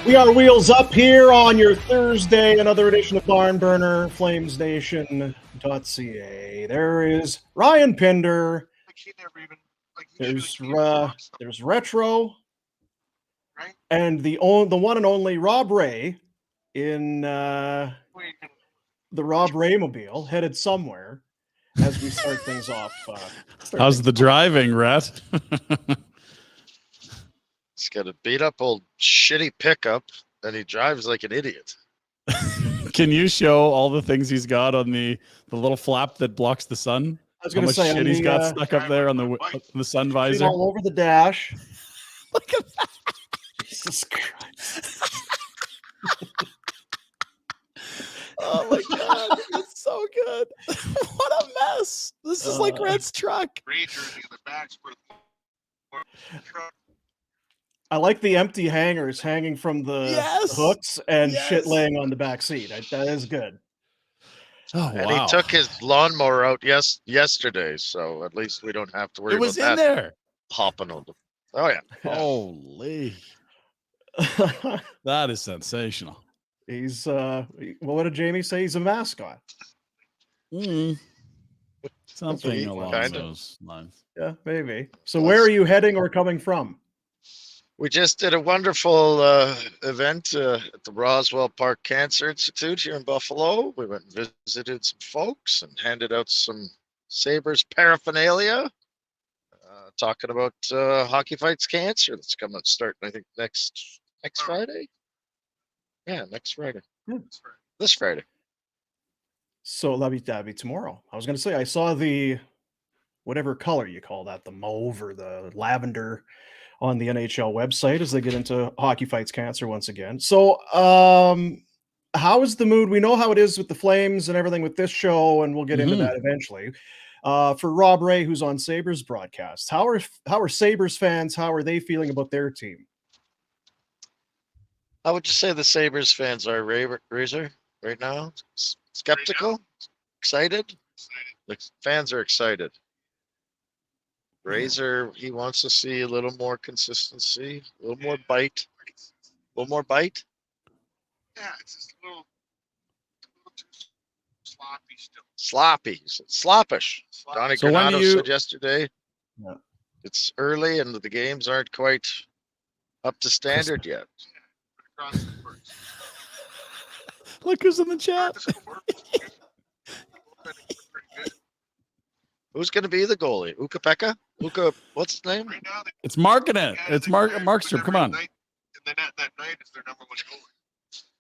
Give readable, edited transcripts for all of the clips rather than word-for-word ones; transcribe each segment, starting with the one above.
We are wheels up here on your Thursday, another edition of Barn Burner, FlamesNation.ca. There is Ryan Pinder. There's Retro, and the one and only Rob Ray in the Rob Ray mobile, headed somewhere as we start things off. How's the driving, Rhett? He's got a beat up old shitty pickup and he drives like an idiot. Can you show all the things he's got on the little flap that blocks the sun? I was going to say, shit he's got stuck up there on the sun visor. All over the dash. Look at that. Jesus Christ. Oh my God. It's so good. What a mess. This is like Rhett's truck. I like the empty hangers hanging from the hooks and shit laying on the back seat. That is good. Oh, and he took his lawnmower out yesterday, so at least we don't have to worry about that. It was in there. Hopping on them. Oh, yeah. Holy. That is sensational. He's, what did Jamie say? He's a mascot. Something along those lines. Yeah, maybe. So where are you heading or coming from? We just did a wonderful event at the Roswell Park Cancer Institute here in Buffalo. We went and visited some folks and handed out some Sabres paraphernalia, talking about Hockey Fights Cancer that's coming starting, I think, next Friday. Yeah, next Friday. This Friday. So that'd be tomorrow. I was going to say, I saw the, whatever color you call that, the mauve or the lavender on the NHL website as they get into Hockey Fights Cancer once again. So how is the mood? We know how it is with the Flames and everything with this show, and we'll get into that eventually. For Rob Ray, who's on Sabres broadcast, how are Sabres fans? How are they feeling about their team? How would you say the Sabres fans are, Razor, right now? Skeptical? Excited? The fans are excited. Razor, he wants to see a little more consistency, a little more bite. A little more bite? Yeah, it's just a little too sloppy still. Sloppy. Sloppish. Donnie So Granato said yesterday, it's early and the games aren't quite up to standard yet. Look who's in the chat. Who's going to be the goalie? Ukko-Pekka? What's his name? Right now, It's Markkanen. It's Markstrom. Come on. And then that night is their number one goalie.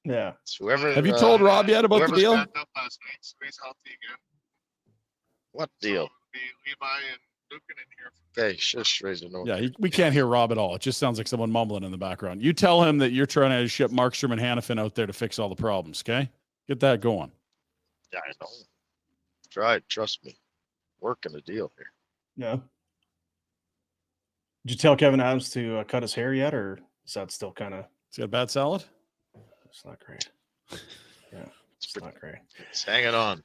Yeah. It's whoever. Have you told Rob yet about the deal? Up last night, so he's healthy again. What deal? So it'll be Levi and Lucan in here. Okay, shush, Razor. No. Yeah, we can't hear Rob at all. It just sounds like someone mumbling in the background. You tell him that you're trying to ship Markstrom and Hanifin out there to fix all the problems, okay? Get that going. Yeah, I know. Tried, trust me. Working a deal here. Yeah. Did you tell Kevin Adams to cut his hair yet, or is that still kind of... Is he got a bad salad? It's not great. Yeah, it's not great. It's hanging on.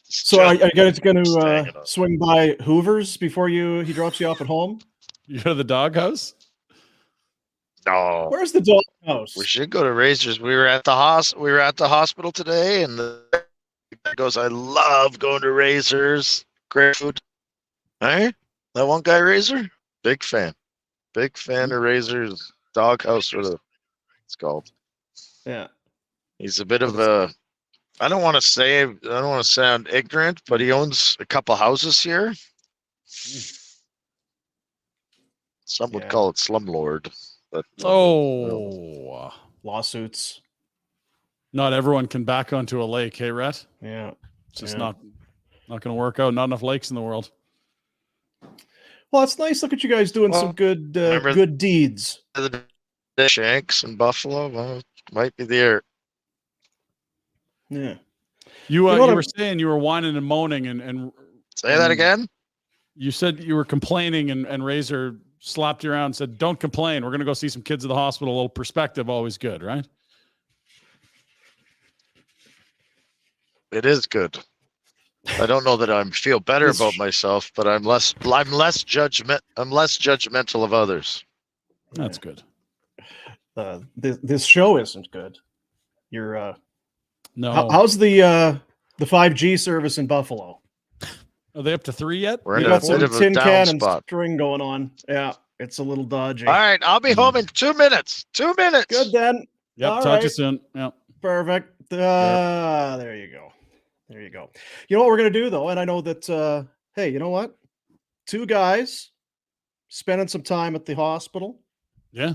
So are you guys going to swing by Hoover's before he drops you off at home? You go to the doghouse? No. Where's the doghouse? We should go to Razor's. We were at the hospital today, and the guy goes, "I love going to Razor's. Great food." Hey, that one guy, Razor, big fan of Razor's doghouse, whatever it's called. Yeah, he's a bit of a. I don't want to sound ignorant, but he owns a couple houses here. Some would call it slumlord. But lawsuits. Not everyone can back onto a lake, hey, Rhett? Yeah. It's just not going to work out. Not enough lakes in the world. Well, it's nice. Look at you guys doing some good deeds. The Shanks in Buffalo. Well, it might be there. Yeah. You were saying you were whining and moaning and say that again? You said you were complaining and Razor slapped you around and said, "Don't complain. We're going to go see some kids at the hospital." A little perspective, always good, right? It is good. I don't know that I feel better about myself, but I'm less judgmental of others. That's good. This show isn't good. You're No. how's the 5G service in Buffalo? Are they up to 3 yet? We're We in a got bit some of a tin down can and spot. string going on. Yeah, it's a little dodgy. All right, I'll be home in 2 minutes. 2 minutes. Good then. Yep. All Talk to you right. soon. Yep. Perfect. There you go. There you go. You know what we're gonna do though, and I know that. Hey, you know what? 2 guys spending some time at the hospital. Yeah.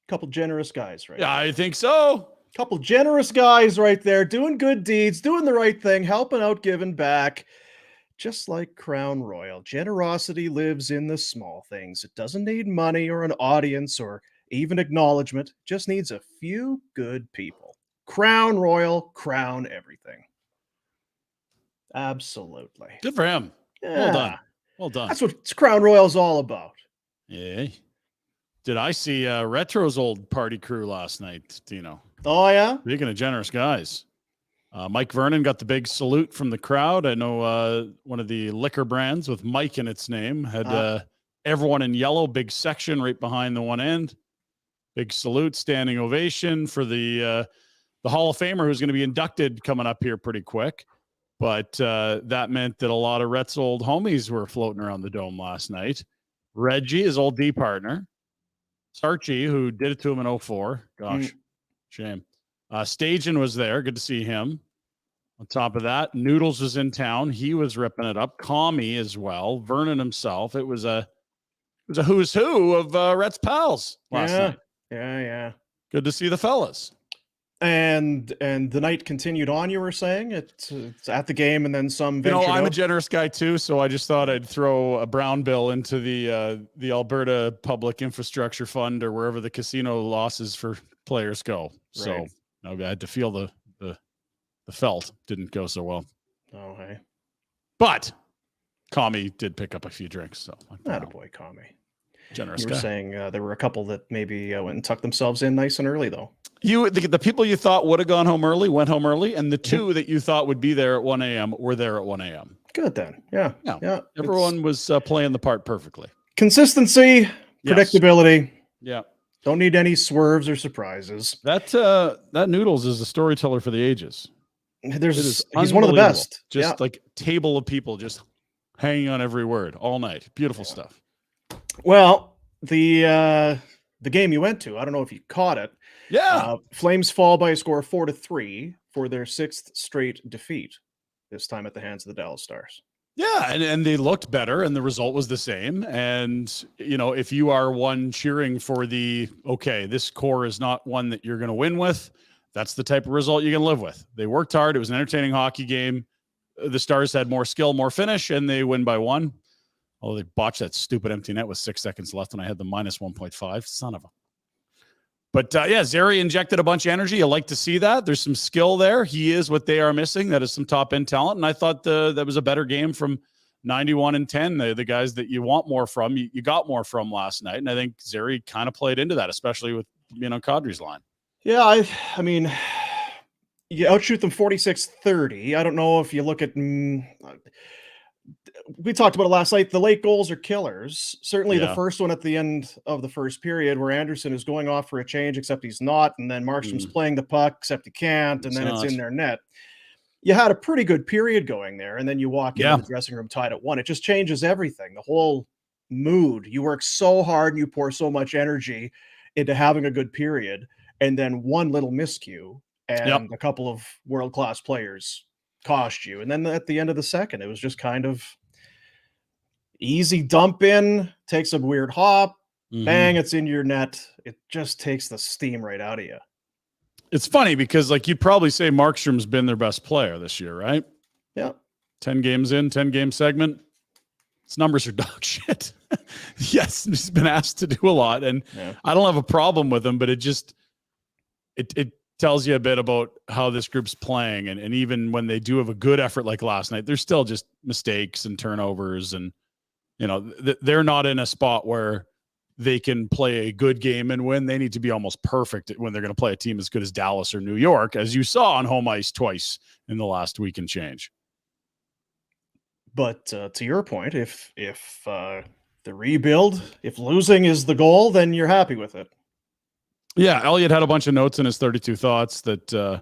Couple generous guys, right? Yeah, I think so. Couple generous guys right there, doing good deeds, doing the right thing, helping out, giving back. Just like Crown Royal, generosity lives in the small things. It doesn't need money or an audience or even acknowledgement. It just needs a few good people. Crown Royal, crown everything. Absolutely. Good for him. Yeah. Well done. Well done. That's what Crown Royal's all about. Yeah. Did I see Retro's old party crew last night, Dino? Oh, yeah? Speaking of generous guys, Mike Vernon got the big salute from the crowd. I know one of the liquor brands with Mike in its name had everyone in yellow, big section right behind the one end. Big salute, standing ovation for the Hall of Famer who's going to be inducted coming up here pretty quick. But that meant that a lot of Rhett's old homies were floating around the dome last night. Reggie, his old D partner. Sarchi, who did it to him in 04. Gosh, shame. Stajan was there. Good to see him. On top of that, Noodles was in town. He was ripping it up. Kami as well. Vernon himself. It was a who's who of Rhett's pals last night. Yeah. Good to see the fellas. And the night continued on, you were saying? It's at the game and then some ventured I'm a out? generous guy too, so I just thought I'd throw a brown bill into the Alberta Public Infrastructure Fund or wherever the casino losses for players go. So I had to feel the felt. Didn't go so well. Oh, hey. But Kami did pick up a few drinks, so Attaboy, Kami. Generous You guy. were saying there were a couple that maybe went and tucked themselves in nice and early, though. The people you thought would have gone home early went home early, and the two that you thought would be there at 1 a.m. were there at 1 a.m. Good then. Yeah. Everyone was playing the part perfectly. Consistency, predictability. Yeah. Don't need any swerves or surprises. That Noodles is a storyteller for the ages. He's one of the best. Just like table of people just hanging on every word all night. Beautiful stuff. Well, the game you went to, I don't know if you caught it. Yeah. Flames fall by a score of 4-3 for their 6th straight defeat, this time at the hands of the Dallas Stars. Yeah, and they looked better, and the result was the same. And, if you are one cheering for this core is not one that you're going to win with, that's the type of result you can live with. They worked hard. It was an entertaining hockey game. The Stars had more skill, more finish, and they win by 1. Oh, they botched that stupid empty net with 6 seconds left, and I had the minus 1.5. Son of a. But, Zary injected a bunch of energy. You like to see that. There's some skill there. He is what they are missing. That is some top-end talent. And I thought that was a better game from 91 and 10. The guys that you want more from, you got more from last night. And I think Zary kind of played into that, especially with being on Kadri's line. Yeah, I mean, you outshoot them 46-30. I don't know if you look at... we talked about it last night. The late goals are killers. Certainly the first one at the end of the first period where Anderson is going off for a change, except he's not. And then Markstrom's playing the puck, except he can't. And then it's in their net. You had a pretty good period going there. And then you walk into the dressing room tied at 1. It just changes everything. The whole mood. You work so hard and you pour so much energy into having a good period. And then one little miscue and a couple of world-class players cost you. And then at the end of the second, it was just kind of easy dump in, takes a weird hop, bang, it's in your net. It just takes the steam right out of you. It's funny because you'd probably say Markstrom's been their best player this year, right? Yeah. 10 games in, 10 game segment. His numbers are dog shit. Yes, he's been asked to do a lot, and I don't have a problem with him, but it tells you a bit about how this group's playing. And even when they do have a good effort like last night, there's still just mistakes and turnovers. And, they're not in a spot where they can play a good game and win. They need to be almost perfect when they're going to play a team as good as Dallas or New York, as you saw on home ice twice in the last week and change. But to your point, if the rebuild, if losing is the goal, then you're happy with it. Yeah, Elliot had a bunch of notes in his 32 thoughts that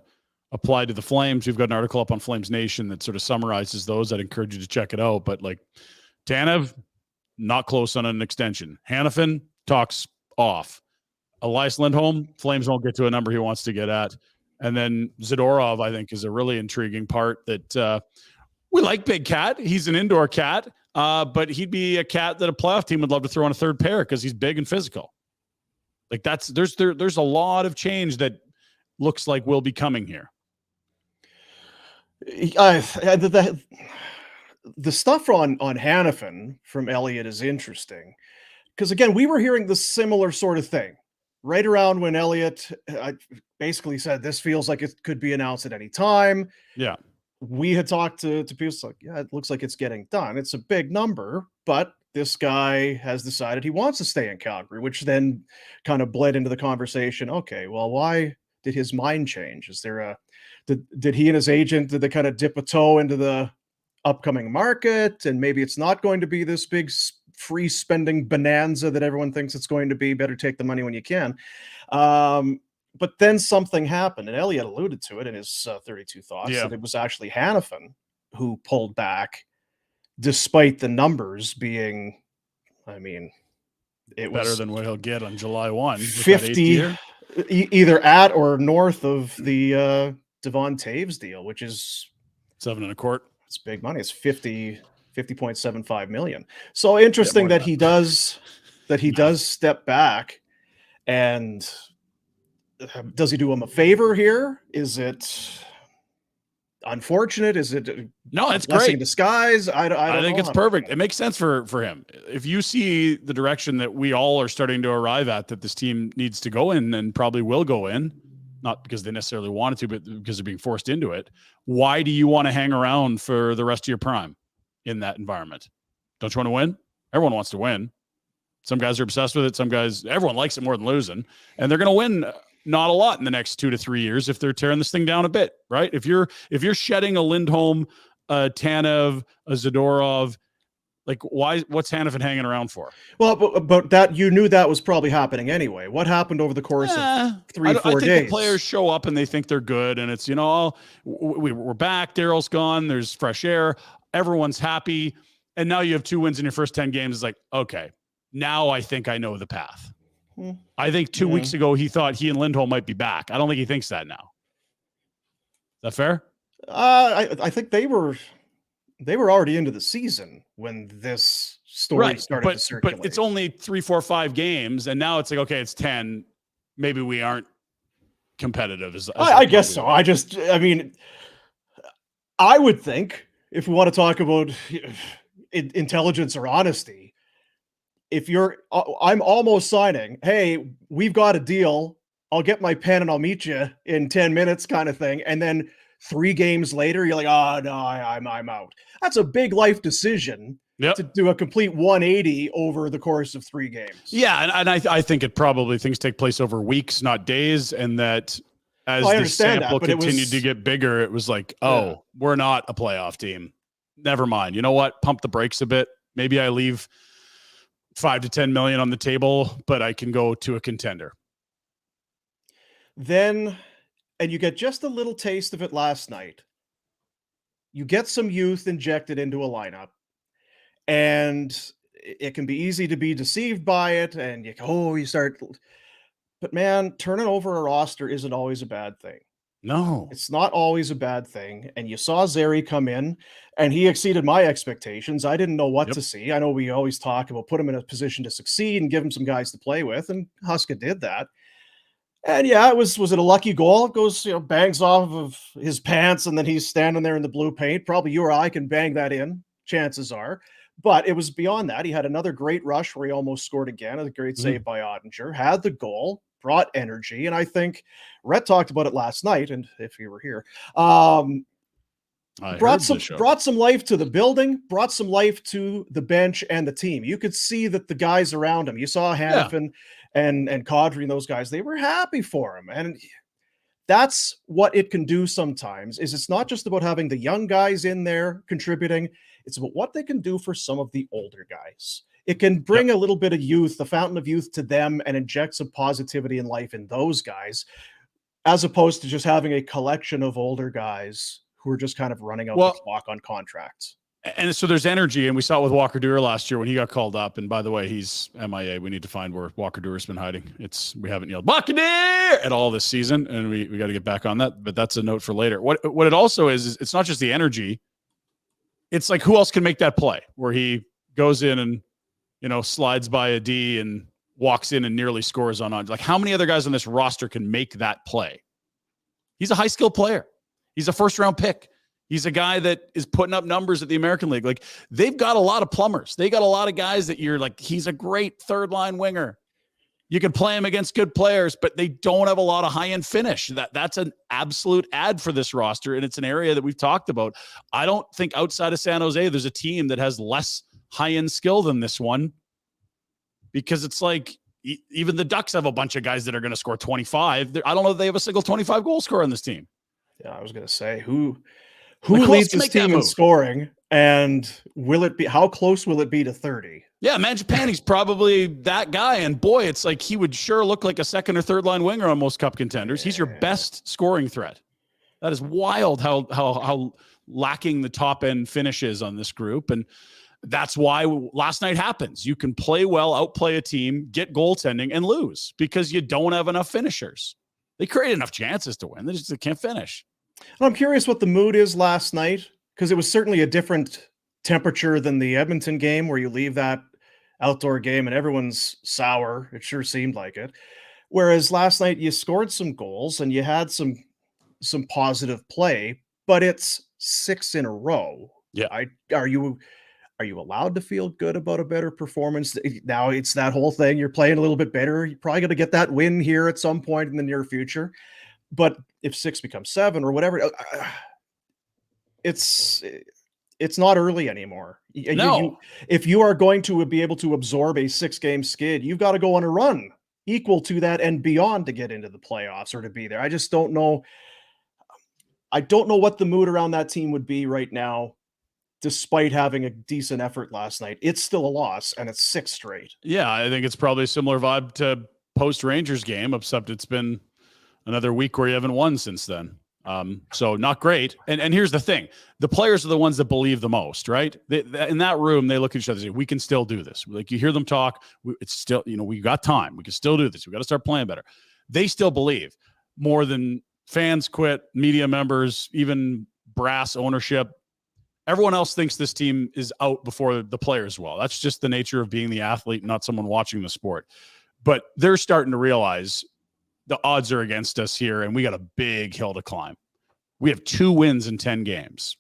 apply to the Flames. We've got an article up on Flames Nation that sort of summarizes those. I'd encourage you to check it out. But like Tanev, not close on an extension. Hanifin, talks off. Elias Lindholm, Flames won't get to a number he wants to get at. And then Zadorov, I think, is a really intriguing part that we like Big Cat. He's an indoor cat, but he'd be a cat that a playoff team would love to throw on a third pair because he's big and physical. Like there's a lot of change that looks like will be coming here. The stuff on Hanifin from Elliot is interesting because, again, we were hearing the similar sort of thing right around when Elliot basically said this feels like it could be announced at any time. Yeah. We had talked to people like, yeah, it looks like it's getting done. It's a big number, but this guy has decided he wants to stay in Calgary, which then kind of bled into the conversation. Okay, well, why did his mind change? Is there did he and his agent, did they kind of dip a toe into the upcoming market? And maybe it's not going to be this big free spending bonanza that everyone thinks it's going to be. Better take the money when you can. But then something happened, and Elliot alluded to it in his 32 thoughts, that it was actually Hanifin who pulled back, despite the numbers being, I mean, it better was than what he'll get on July 1. 50, either at or north of the Devon Taves deal, which is 7 1/4. It's big money. It's 50.75 million. So interesting that he does step back. And does he do him a favor here? Is it unfortunate? Is it no? It's blessing great in disguise. I think it's perfect. It makes sense for him. If you see the direction that we all are starting to arrive at, that this team needs to go in and probably will go in, not because they necessarily wanted to, but because they're being forced into it. Why do you want to hang around for the rest of your prime in that environment? Don't you want to win? Everyone wants to win. Some guys are obsessed with it. Some guys, everyone likes it more than losing, and they're going to win not a lot in the next 2 to 3 years if they're tearing this thing down a bit, right? If you're shedding a Lindholm, a Tanev, a Zadorov, like what's Hanifin hanging around for? Well, but that you knew that was probably happening anyway. What happened over the course of 3-4 days? I think the players show up and they think they're good, and it's, we're back. Daryl's gone. There's fresh air. Everyone's happy, and now you have 2 wins in your first 10 games. It's like, okay, now I think I know the path. I think 2 weeks ago he thought he and Lindholm might be back. I don't think he thinks that now. Is that fair? I think they were already into the season when this story started to circulate. But it's only 3, 4, 5 games, and now it's like, okay, it's 10. Maybe we aren't competitive. I guess so. I mean, I would think if we want to talk about intelligence or honesty, I'm almost signing, hey, we've got a deal. I'll get my pen and I'll meet you in 10 minutes kind of thing. And then 3 games later, you're like, oh, no, I'm out. That's a big life decision to do a complete 180 over the course of 3 games. Yeah, and I think it probably things take place over weeks, not days, and that as the sample continued to get bigger, it was like, we're not a playoff team. Never mind. You know what? Pump the brakes a bit. Maybe I leave 5 to 10 million on the table, but I can go to a contender. Then, and you get just a little taste of it last night. You get some youth injected into a lineup, and it can be easy to be deceived by it. And you start, but man, turning over a roster isn't always a bad thing. No, it's not always a bad thing. And you saw Zary come in, and he exceeded my expectations. I didn't know what to see. I know we always talk about put him in a position to succeed and give him some guys to play with, and Huska did that. And was it a lucky goal? It goes, bangs off of his pants, and then he's standing there in the blue paint. Probably you or I can bang that in, chances are. But it was beyond that. He had another great rush where he almost scored again. A great save by Ottinger. Had the goal, brought energy, and I think Rhett talked about it last night, and if you were here, brought some life to the building, brought some life to the bench and the team. You could see that the guys around him, you saw Hanifin and Kadri and those guys, they were happy for him. And that's what it can do sometimes, is it's not just about having the young guys in there contributing. It's about what they can do for some of the older guys. it can bring a little bit of youth, the fountain of youth, to them and inject some positivity and life in those guys, as opposed to just having a collection of older guys who are just kind of running out the clock on contracts. And so there's energy, and we saw it with Walker Duehr last year when he got called up. And by the way, he's MIA. We need to find where Walker Duehr's been hiding. We haven't yelled Walker Duehr at all this season, and we got to get back on that. But that's a note for later. What it also is it's not just the energy. It's like, who else can make that play where he goes in and, you know, slides by a D and walks in and nearly scores on. Like, how many other guys on this roster can make that play? He's a high skill player. He's a first round pick. He's a guy that is putting up numbers at the American League. Like, they've got a lot of plumbers. They got a lot of guys that you're like, he's a great third line winger. You can play him against good players, but they don't have a lot of high-end finish. That's an absolute ad for this roster, and it's an area that we've talked about. I don't think outside of San Jose there's a team that has less high-end skill than this one, because it's like even the Ducks have a bunch of guys that are going to score 25. I don't know if they have a single 25 goal scorer on this team. Yeah, I was going to say, who Like, leads this team in scoring, and how close will it be to 30? Yeah, Mangiapane's probably that guy, and boy, it's like he would sure look like a second or third line winger on most cup contenders. He's your best scoring threat. That is wild how lacking the top end finish is on this group, and that's why last night happens. You can play well, outplay a team, get goaltending, and lose because you don't have enough finishers. They create enough chances to win. They just can't finish. I'm curious what the mood is last night, because it was certainly a different temperature than the Edmonton game, where you leave that outdoor game and everyone's sour. It sure seemed like it. Whereas last night you scored some goals and you had some positive play, but it's 6 in a row. Yeah. Are you allowed to feel good about a better performance? Now it's that whole thing. You're playing a little bit better. You're probably going to get that win here at some point in the near future. But if 6 becomes 7 or whatever, it's not early anymore. No. If you are going to be able to absorb a 6-game skid, you've got to go on a run equal to that and beyond to get into the playoffs or to be there. I just don't know. I don't know what the mood around that team would be right now, despite having a decent effort last night. It's still a loss, and it's 6 straight. Yeah, I think it's probably a similar vibe to post-Rangers game, except it's been another week where you haven't won since then. So not great. And here's the thing. The players are the ones that believe the most, right? In that room, they look at each other and say, we can still do this. Like, you hear them talk. It's still, we got time. We can still do this. We got to start playing better. They still believe more than fans quit, media members, even brass ownership. Everyone else thinks this team is out before the players will. That's just the nature of being the athlete, not someone watching the sport. But they're starting to realize the odds are against us here, and we got a big hill to climb. We have 2 wins in 10 games.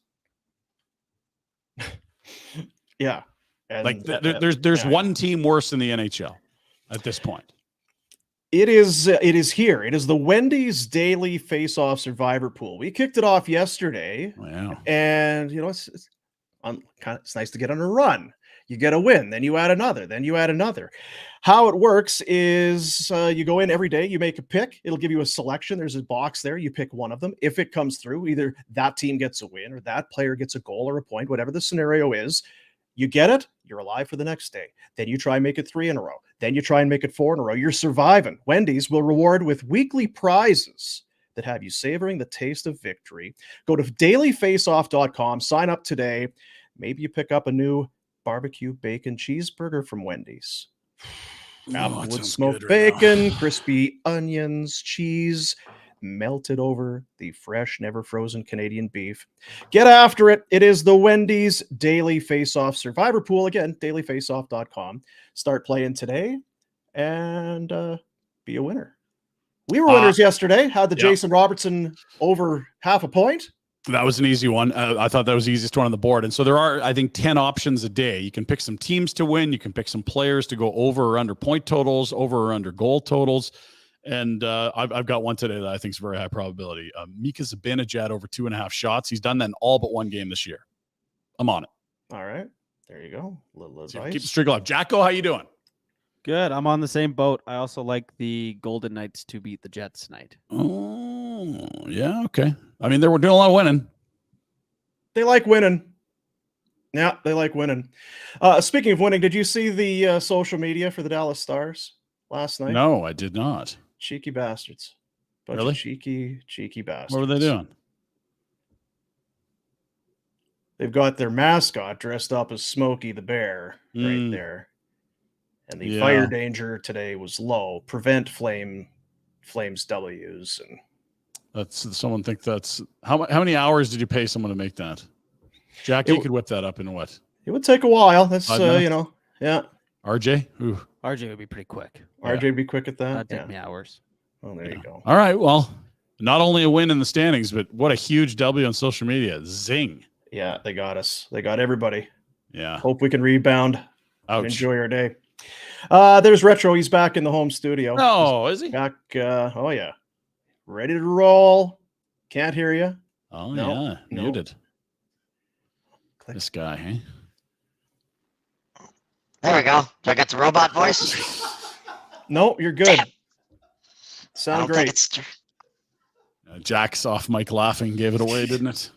Yeah. And like there's one team worse in the NHL at this point. It is here. It is the Wendy's Daily Face-Off Survivor Pool. We kicked it off yesterday. Wow. And it's nice to get on a run. You get a win, then you add another, then you add another. How it works is you go in every day, you make a pick. It'll give you a selection. There's a box there. You pick one of them. If it comes through, either that team gets a win or that player gets a goal or a point, whatever the scenario is. You get it, you're alive for the next day. Then you try and make it 3 in a row. Then you try and make it 4 in a row. You're surviving. Wendy's will reward with weekly prizes that have you savoring the taste of victory. Go to dailyfaceoff.com, sign up today. Maybe you pick up a new barbecue bacon cheeseburger from Wendy's. Applewood smoked bacon, crispy onions, cheese, melted over the fresh, never frozen Canadian beef. Get after it. It is the Wendy's Daily Face-Off Survivor Pool. Again, dailyfaceoff.com. Start playing today and be a winner. We were winners yesterday. Had the Jason Robertson over half a point. That was an easy one. I thought that was the easiest one on the board. And so there are, I think, 10 options a day. You can pick some teams to win. You can pick some players to go over or under point totals, over or under goal totals. And I've got one today that I think is very high probability. Mika Zibanejad over 2.5 shots. He's done that in all but one game this year. I'm on it. All right. There you go. A little advice. Keep the streak alive. Jacko, how you doing? Good. I'm on the same boat. I also like the Golden Knights to beat the Jets tonight. Oh, yeah. Okay. I mean, they were doing a lot of winning. They like winning. Yeah, they like winning. Speaking of winning, did you see the social media for the Dallas Stars last night? No, I did not. Cheeky bastards. Bunch Really? of cheeky bastards. What were they doing? They've got their mascot dressed up as Smokey the Bear right Mm. there. And the Yeah. fire danger today was low. Prevent Flames W's. And That's someone think that's how many hours did you pay someone to make that? Jack, you could whip that up in what? it would take a while. That's 5 minutes? you know, yeah. RJ? Ooh. RJ would be pretty quick. RJ would be quick at that. That'd take me hours. Oh, there you go. All right. Well, not only a win in the standings, but what a huge W on social media. Zing. Yeah, they got us. They got everybody. Yeah. Hope we can rebound and Ouch. enjoy our day. There's Retro. He's back in the home studio. No, is he? Back. Oh yeah, ready to roll. Can't hear you. Oh, No, yeah. no. Muted. Click. This guy, hey? There we go. Do I got the robot voice? No, you're good. Damn. I Sound don't think great. it's true. Jack's off mic laughing gave it away, didn't it?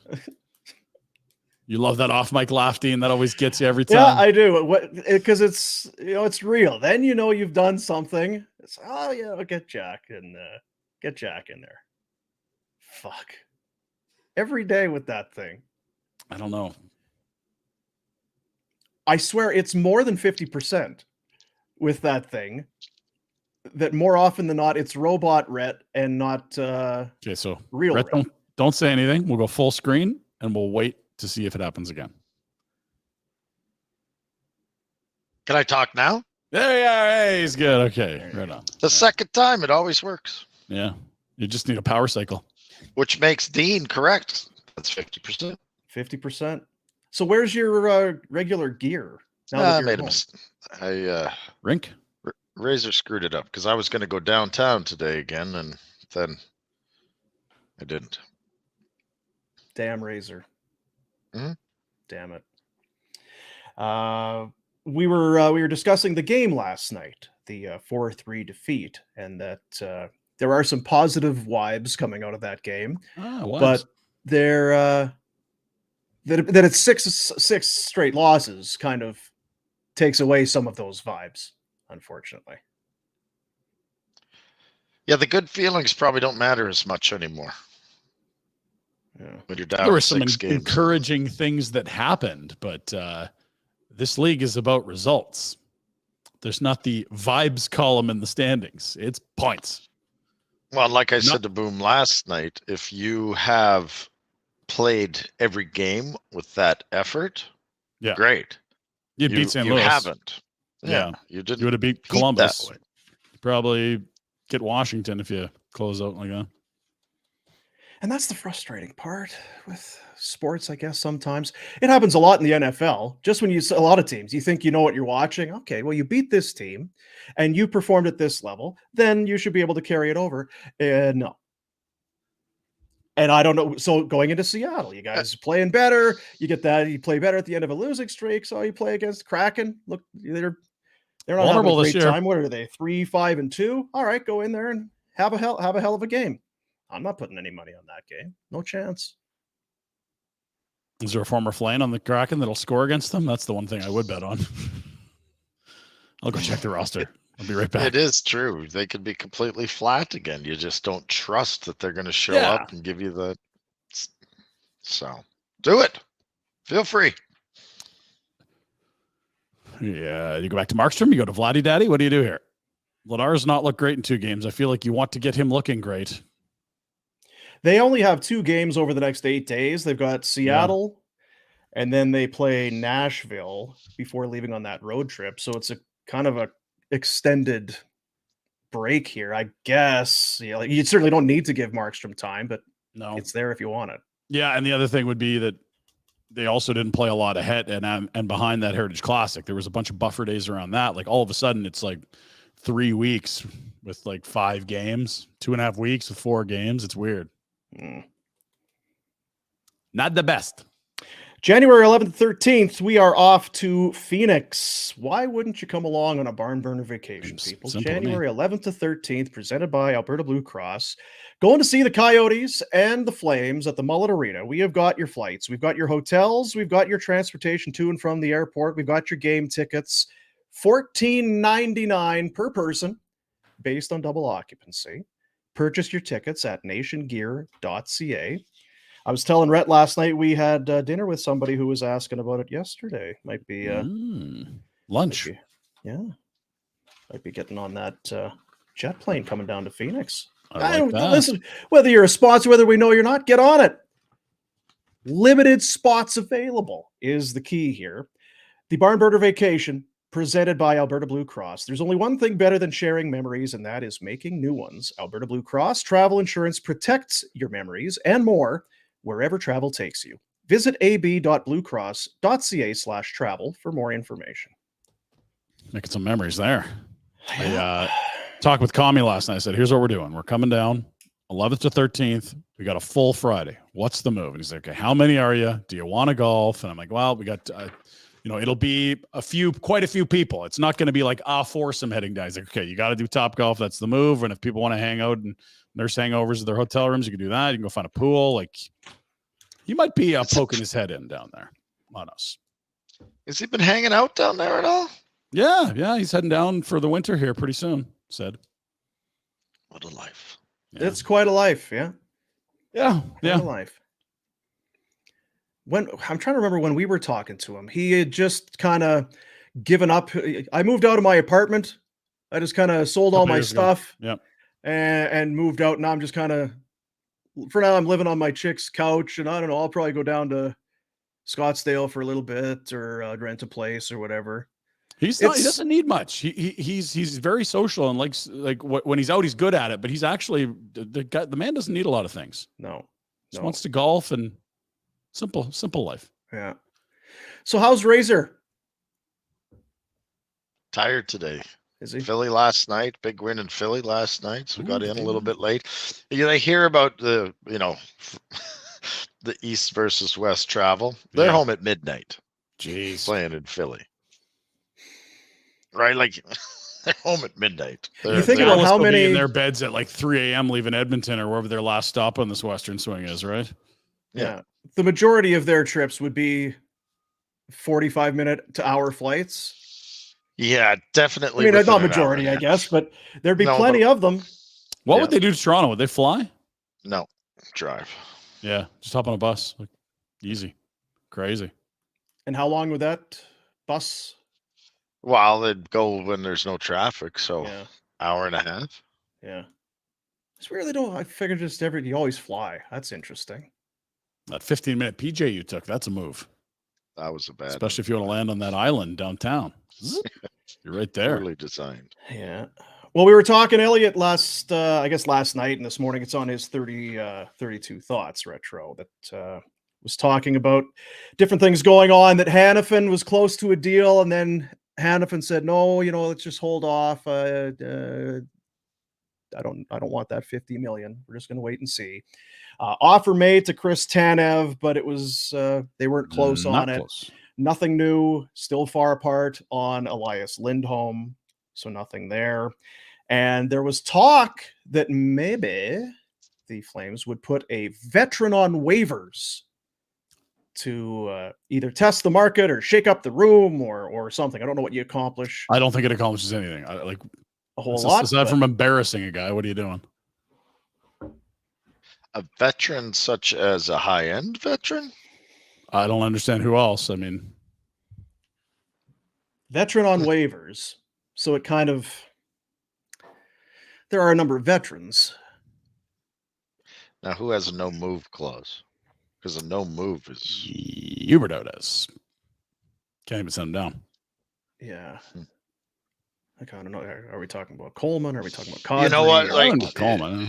You love that off mic laugh, Dean. That always gets you every time. Yeah, I do. Because it's it's real. Then you've done something. It's I'll get Jack and get Jack in there. Fuck. Every day with that thing. I don't know. I swear it's more than 50% with that thing. That more often than not, it's robot Rhett and not Okay, so real Rhett, Rhett. don't say anything. We'll go full screen and we'll wait to see if it happens again. Can I talk now? There you are. Hey, he's good. Okay, right on. The second time, it always works, Yeah, you just need a power cycle. which makes Dean correct. That's 50%. 50%. So where's your regular gear? Now that I you're made a home? mistake. I Rink. Razor screwed it up because I was going to go downtown today again, and then I didn't. Damn Razor. Mhm. Damn it. We were discussing the game last night, the 4-3 defeat, and that there are some positive vibes coming out of that game, What? but they're that it's six straight losses kind of takes away some of those vibes, unfortunately. Yeah, the good feelings probably don't matter as much anymore Yeah. when you're down there were 6 some games. encouraging things that happened, but this league is about results. There's not the vibes column in the standings. It's points. Well, like I Not- said to Boom last night, if you have played every game with that effort, Yeah. great. You'd beat St. You Louis. haven't. Yeah. You didn't. You would have beat that Columbus. way. Probably get Washington if you close out like that. And that's the frustrating part with sports, I guess. Sometimes it happens a lot in the NFL. Just when a lot of teams, you think you know what you're watching. Okay, well, you beat this team and you performed at this level, then you should be able to carry it over. And no. And I don't know. So going into Seattle, you guys playing better. You get that. You play better at the end of a losing streak. So you play against Kraken. Look, they're not having Vulnerable a this great year. time. What are they? 3-5-2. All right, go in there and have a hell of a game. I'm not putting any money on that game. No chance. Is there a former Flame on the Kraken that'll score against them? That's the one thing I would bet on. I'll go check the roster. I'll be right back. It is true. They could be completely flat again. You just don't trust that they're going to show Yeah. up and give you the. So do it. Feel free. Yeah, you go back to Markstrom. You go to Vladdy Daddy. What do you do here? Vladar's not looked great in 2 games. I feel like you want to get him looking great. They only have 2 games over the next 8 days. They've got Seattle, and then they play Nashville before leaving on that road trip. So it's a kind of a extended break here, I guess. Yeah, like, you certainly don't need to give Markstrom time, but No. it's there if you want it. Yeah, and the other thing would be that they also didn't play a lot ahead and behind that Heritage Classic. There was a bunch of buffer days around that. Like all of a sudden, it's like 3 weeks with like 5 games, 2.5 weeks with 4 games. It's weird. Mm. Not the best. January 11th, 13th, we are off to Phoenix. Why wouldn't you come along on a barn burner vacation, people? Simple to me. January 11th to 13th, presented by Alberta Blue Cross. Going to see the Coyotes and the Flames at the Mullet Arena. We have got your flights. We've got your hotels. We've got your transportation to and from the airport. We've got your game tickets. $14.99 per person based on double occupancy. Purchase your tickets at nationgear.ca. I was telling Rhett last night we had dinner with somebody who was asking about it yesterday. Might be lunch. Might be getting on that jet plane coming down to Phoenix. I like that. Listen, whether you're a sponsor, whether we know you're not, get on it. Limited spots available is the key here. The Barn Burner Vacation presented by Alberta Blue Cross. There's only one thing better than sharing memories, and that is making new ones. Alberta Blue Cross travel insurance protects your memories and more wherever travel takes you. Visit ab.bluecross.ca/travel for more information. Making some memories there. I talked with Kami last night. I said, here's what we're doing. We're coming down 11th to 13th. We got a full Friday. What's the move? And he's like, okay, how many are you? Do you want to golf? And I'm like, well, we got, it'll be quite a few people. It's not going to be like a foursome heading down. He's like, okay, you got to do Top Golf. That's the move. And if people want to hang out and nurse hangovers at their hotel rooms, you can do that. You can go find a pool. Like, he might be poking his head in down there on us. Has he been hanging out down there at all? Yeah. He's heading down for the winter here pretty soon, said. What a life. Yeah. It's quite a life, yeah. Yeah. Quite a life. I'm trying to remember when we were talking to him. He had just kind of given up. I moved out of my apartment. I just kind of sold all my stuff. Yep. And moved out. Now I'm just kind of, for now, I'm living on my chick's couch, and I don't know. I'll probably go down to Scottsdale for a little bit, or rent a place or whatever. He doesn't need much. He's very social and likes when he's out, he's good at it. But he's actually the man doesn't need a lot of things. No, just wants to golf and simple life. Yeah. So how's Razor? Tired today. Is he? Philly last night, big win in Philly last night. So we got in a little bit late. I hear about the East versus West travel. They're home at midnight. Jeez. Playing in Philly. Right? Like, they're home at midnight. You think about how many in their beds at like 3 a.m. leaving Edmonton or wherever their last stop on this Western swing is, right? Yeah. The majority of their trips would be 45-minute to hour flights. Yeah, definitely. I mean, not majority, I guess, but there'd be plenty of them. What would they do to Toronto? Would they fly? No, drive. Yeah, just hop on a bus. Like, easy. Crazy. And how long would that bus? Well, they'd go when there's no traffic, so hour and a half. Yeah. It's weird they don't. I figured you always fly. That's interesting. That 15-minute PJ you took, that's a move. That was a bad especially if you want to land on that island downtown. You're right there. Poorly designed. Yeah. Well, we were talking Elliot last night and this morning. It's on his 32 Thoughts retro that was talking about different things going on, that Hanifin was close to a deal, and then Hanifin said, no, let's just hold off. I don't want that 50 million. We're just going to wait and see. Offer made to Chris Tanev, but it was they weren't close on it. Close. Nothing new, still far apart on Elias Lindholm, so nothing there. And there was talk that maybe the Flames would put a veteran on waivers to either test the market or shake up the room or something. I don't know what you accomplish. I don't think it accomplishes anything. A whole lot. Aside from embarrassing a guy, what are you doing? A veteran such as a high-end veteran? I don't understand who else. I mean, veteran on waivers. So it kind of, there are a number of veterans. Now, who has a no move clause? Because a no move is Huberto does. Can't even send him down. Yeah. I kind of know. Are we talking about Coleman? Are we talking about Kadri? You know what? Like Coleman.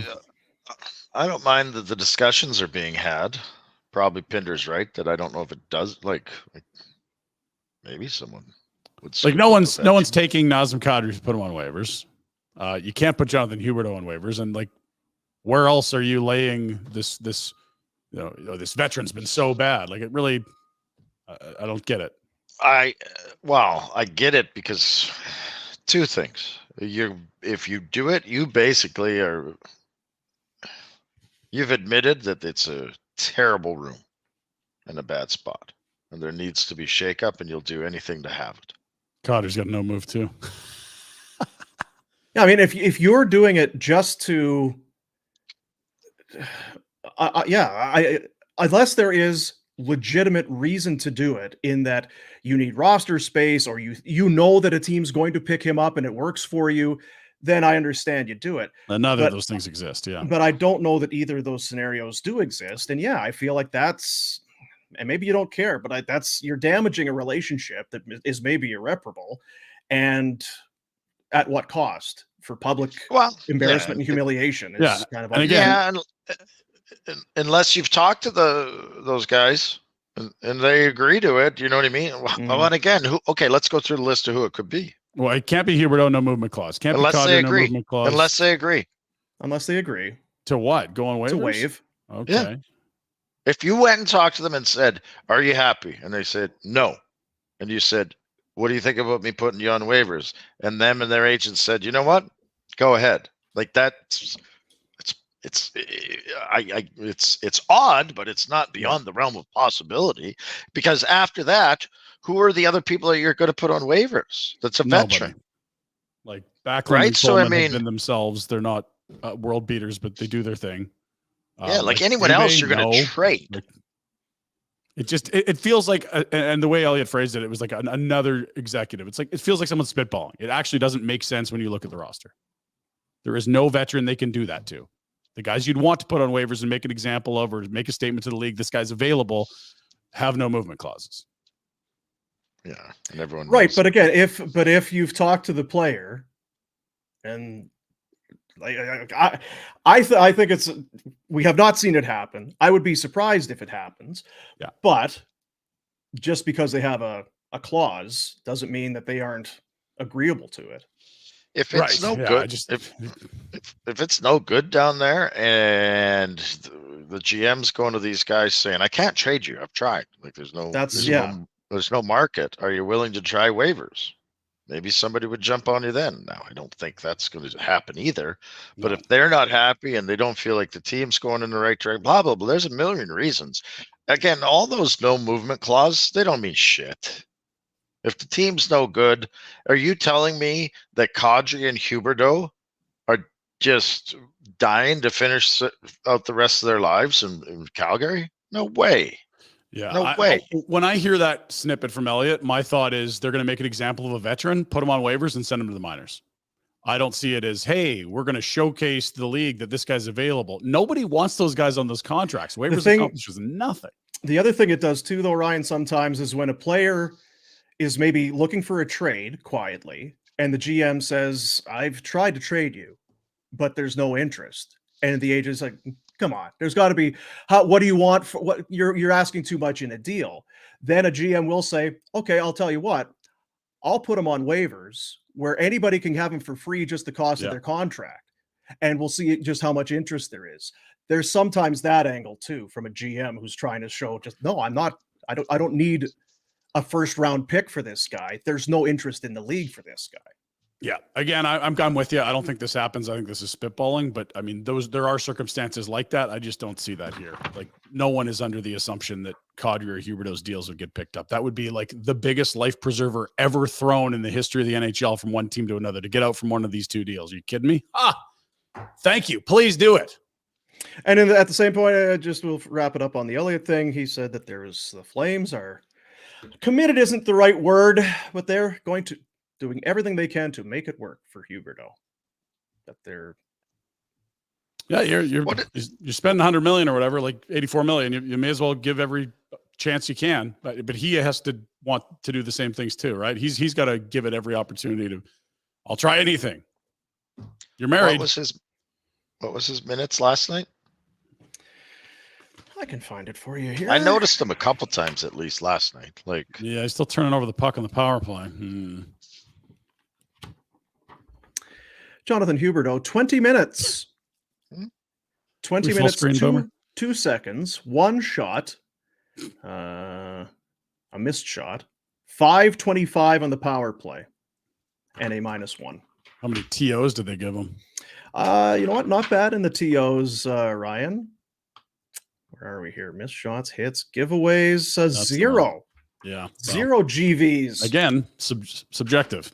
I don't mind that the discussions are being had. Probably Pinder's right that I don't know if it does. Like maybe someone would. Like no one's taking Nazem Kadri to put him on waivers. You can't put Jonathan Huberto on waivers, and like, where else are you laying this? This veteran's been so bad. Like it really, I don't get it. I get it because two things. If you do it, you basically you've admitted that it's a terrible room and a bad spot, and there needs to be shakeup, and you'll do anything to have it. Cotter's got no move too. Yeah, I mean, if you're doing it just to, unless there is legitimate reason to do it, in that you need roster space, or you know that a team's going to pick him up and it works for you, then I understand you do it. None of those things exist. Yeah, but I don't know that either of those scenarios do exist. And yeah, I feel like that's, and maybe you don't care, but you're damaging a relationship that is maybe irreparable, and at what cost? For public embarrassment and humiliation. It's kind of, and again, unless you've talked to those guys and they agree to it, you know what I mean? Well, and again, let's go through the list of who it could be. Well, it can't be Huberdeau, no movement clause. Can't unless be Cotter, they agree. No movement clause. Unless they agree. Unless they agree. To what? Go on waivers? To waive. Okay. Yeah. If you went and talked to them and said, "Are you happy?" and they said no, and you said, "What do you think about me putting you on waivers?" and them and their agent said, "You know what? Go ahead." Like that's it's odd, but it's not beyond the realm of possibility, because after that, who are the other people that you're going to put on waivers? That's a veteran. Like Backlund, right? So I mean, have been themselves. They're not world beaters, but they do their thing. Like anyone else, you're going to trade. Like, it feels like, and the way Elliot phrased it, it was like another executive. It's like, it feels like someone's spitballing. It actually doesn't make sense when you look at the roster. There is no veteran they can do that to. The guys you'd want to put on waivers and make an example of, or make a statement to the league, this guy's available, have no movement clauses. Yeah, and everyone right. But again, if you've talked to the player, and I think it's, we have not seen it happen. I would be surprised if it happens. Yeah. But just because they have a clause doesn't mean that they aren't agreeable to it. If it's good, if it's no good down there, and the GM's going to these guys saying, "I can't trade you. I've tried. Like there's no market. Are you willing to try waivers?" Maybe somebody would jump on you then. Now, I don't think that's going to happen either. But if they're not happy and they don't feel like the team's going in the right direction, blah, blah, blah, there's a million reasons. Again, all those no movement clauses, they don't mean shit. If the team's no good, are you telling me that Kadri and Huberdeau are just dying to finish out the rest of their lives in Calgary? No way. Yeah, no way. When I hear that snippet from Elliot, my thought is they're going to make an example of a veteran, put him on waivers, and send him to the minors. I don't see it as, hey, we're going to showcase the league that this guy's available. Nobody wants those guys on those contracts. Waivers accomplishes nothing. The other thing it does too, though, Ryan, sometimes is when a player is maybe looking for a trade quietly, and the GM says, "I've tried to trade you, but there's no interest," and the agent's like, "Come on, there's got to be. What do you want? For what you're asking too much in a deal." Then a GM will say, "Okay, I'll tell you what. I'll put him on waivers where anybody can have him for free, just the cost of their contract, and we'll see just how much interest there is." There's sometimes that angle too from a GM who's trying to show, just no, I'm not. I don't need a first round pick for this guy. There's no interest in the league for this guy. Yeah. Again, I'm with you. I don't think this happens. I think this is spitballing, but I mean, there are circumstances like that. I just don't see that here. Like, no one is under the assumption that Kadri or Huberdeau's deals would get picked up. That would be like the biggest life preserver ever thrown in the history of the NHL from one team to another, to get out from one of these two deals. Are you kidding me? Thank you. Please do it. And at the same point, we'll wrap it up on the Elliot thing. He said that the Flames are committed, isn't the right word, but they're going to doing everything they can to make it work for Huberdeau. That they're you're spending 100 million or whatever, like 84 million. You may as well give every chance you can, but he has to want to do the same things too, right? He's got to give it every opportunity to. I'll try anything. You're married. What was his minutes last night? I can find it for you here. I noticed him a couple times at least last night. Like, yeah, he's still turning over the puck on the power play. Jonathan Huberdeau, 20 minutes. 20 minutes, 2 seconds, one shot. a missed shot, 525 on the power play, and a -1. How many TOs did they give him? You know what? Not bad in the TOs, Ryan. Where are we here? Missed shots, hits, giveaways, That's the 0. Yeah. Well, 0 GVs. again, subjective.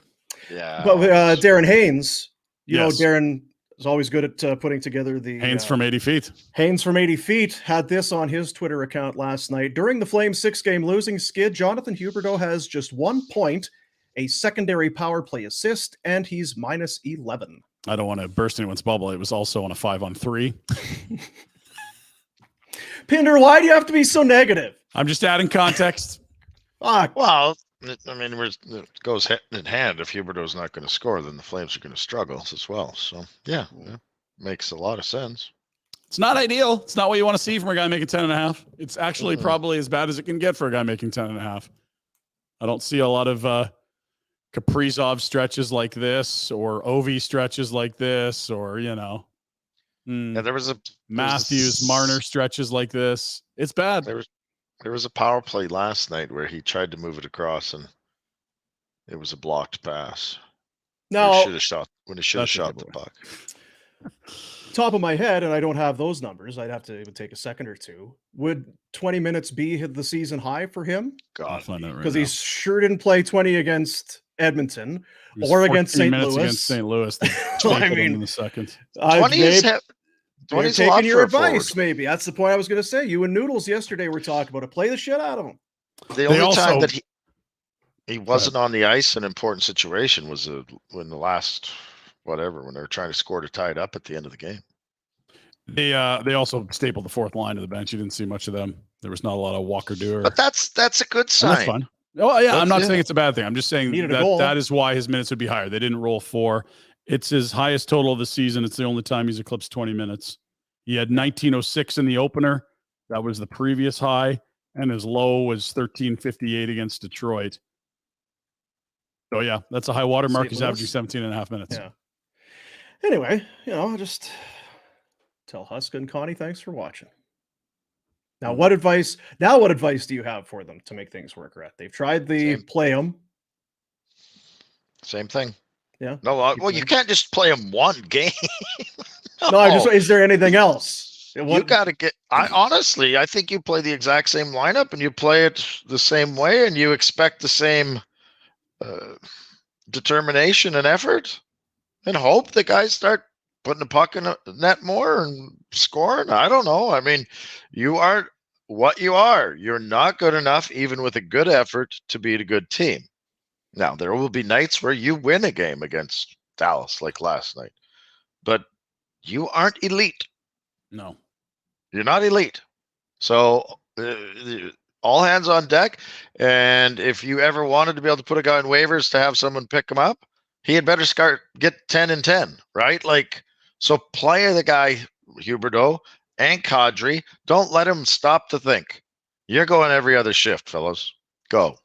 Yeah. But Darren Haynes, you know, Yes. Darren is always good at putting together the Haynes from 80 feet. Haynes from 80 feet had this on his Twitter account last night. During the Flames 6-game losing skid, Jonathan Huberdeau has just 1 point, a secondary power play assist, and he's -11. I don't want to burst anyone's bubble. It was also on a 5-on-3. Pinder, why do you have to be so negative? I'm just adding context. Fuck. Well, I mean, it goes hand in hand. If Huberdeau's not going to score, then the Flames are going to struggle as well. So, yeah, makes a lot of sense. It's not ideal. It's not what you want to see from a guy making 10.5. It's actually probably as bad as it can get for a guy making 10.5. I don't see a lot of Kaprizov stretches like this, or Ovi stretches like this, or, you know, Yeah, there was Matthews, Marner stretches like this. It's bad. There was a power play last night where he tried to move it across and it was a blocked pass. When Now, he should have shot That's a the giveaway. puck. top of my head, and I don't have those numbers. I'd have to even take a second or two. Would 20 minutes be the season high for him? I'll God, find out right Because now. he sure didn't play 20 against Edmonton. It was or against 14 St. minutes Louis. Against St. Louis. They I stapled him mean, in the second. 20 is You're 20 is a lot taking your for a advice, forward. maybe. That's the point I was going to say. You and Noodles yesterday were talking about it. Play the shit out of him. The only also- time that he wasn't on the ice in an important situation was when the last when they were trying to score to tie it up at the end of the game. They also stapled the fourth line to the bench. You didn't see much of them. There was not a lot of Walker Dewar. But that's a good And that's sign. fine. Oh yeah, I'm not Yeah. saying it's a bad thing. I'm just saying Needed a goal. that is why his minutes would be higher. They didn't roll 4. It's his highest total of the season. It's the only time he's eclipsed 20 minutes. He had 1906 in the opener. That was the previous high, and his low was 1358 against Detroit. So yeah, that's a high water mark. St. He's Louis? averaging 17 and a half minutes. Yeah. Anyway, you know, just tell Huska and Connie thanks for watching. Now, what advice do you have for them to make things work, Rhett? They've tried the Same. play them. Same thing. Yeah. No, Keep well, you playing. can't just play him one game. No, is there anything else? You got to get. Honestly, I think you play the exact same lineup and you play it the same way, and you expect the same determination and effort, and hope the guys start putting the puck in the net more and scoring. I don't know. I mean, you are what you are. You're not good enough, even with a good effort, to beat a good team. Now, there will be nights where you win a game against Dallas, like last night, but you aren't elite. No. You're not elite. So all hands on deck. And if you ever wanted to be able to put a guy on waivers to have someone pick him up, he had better get 10 and 10, right? Like, so play the guy, Huberdeau and Kadri. Don't let him stop to think. You're going every other shift, fellas. Go.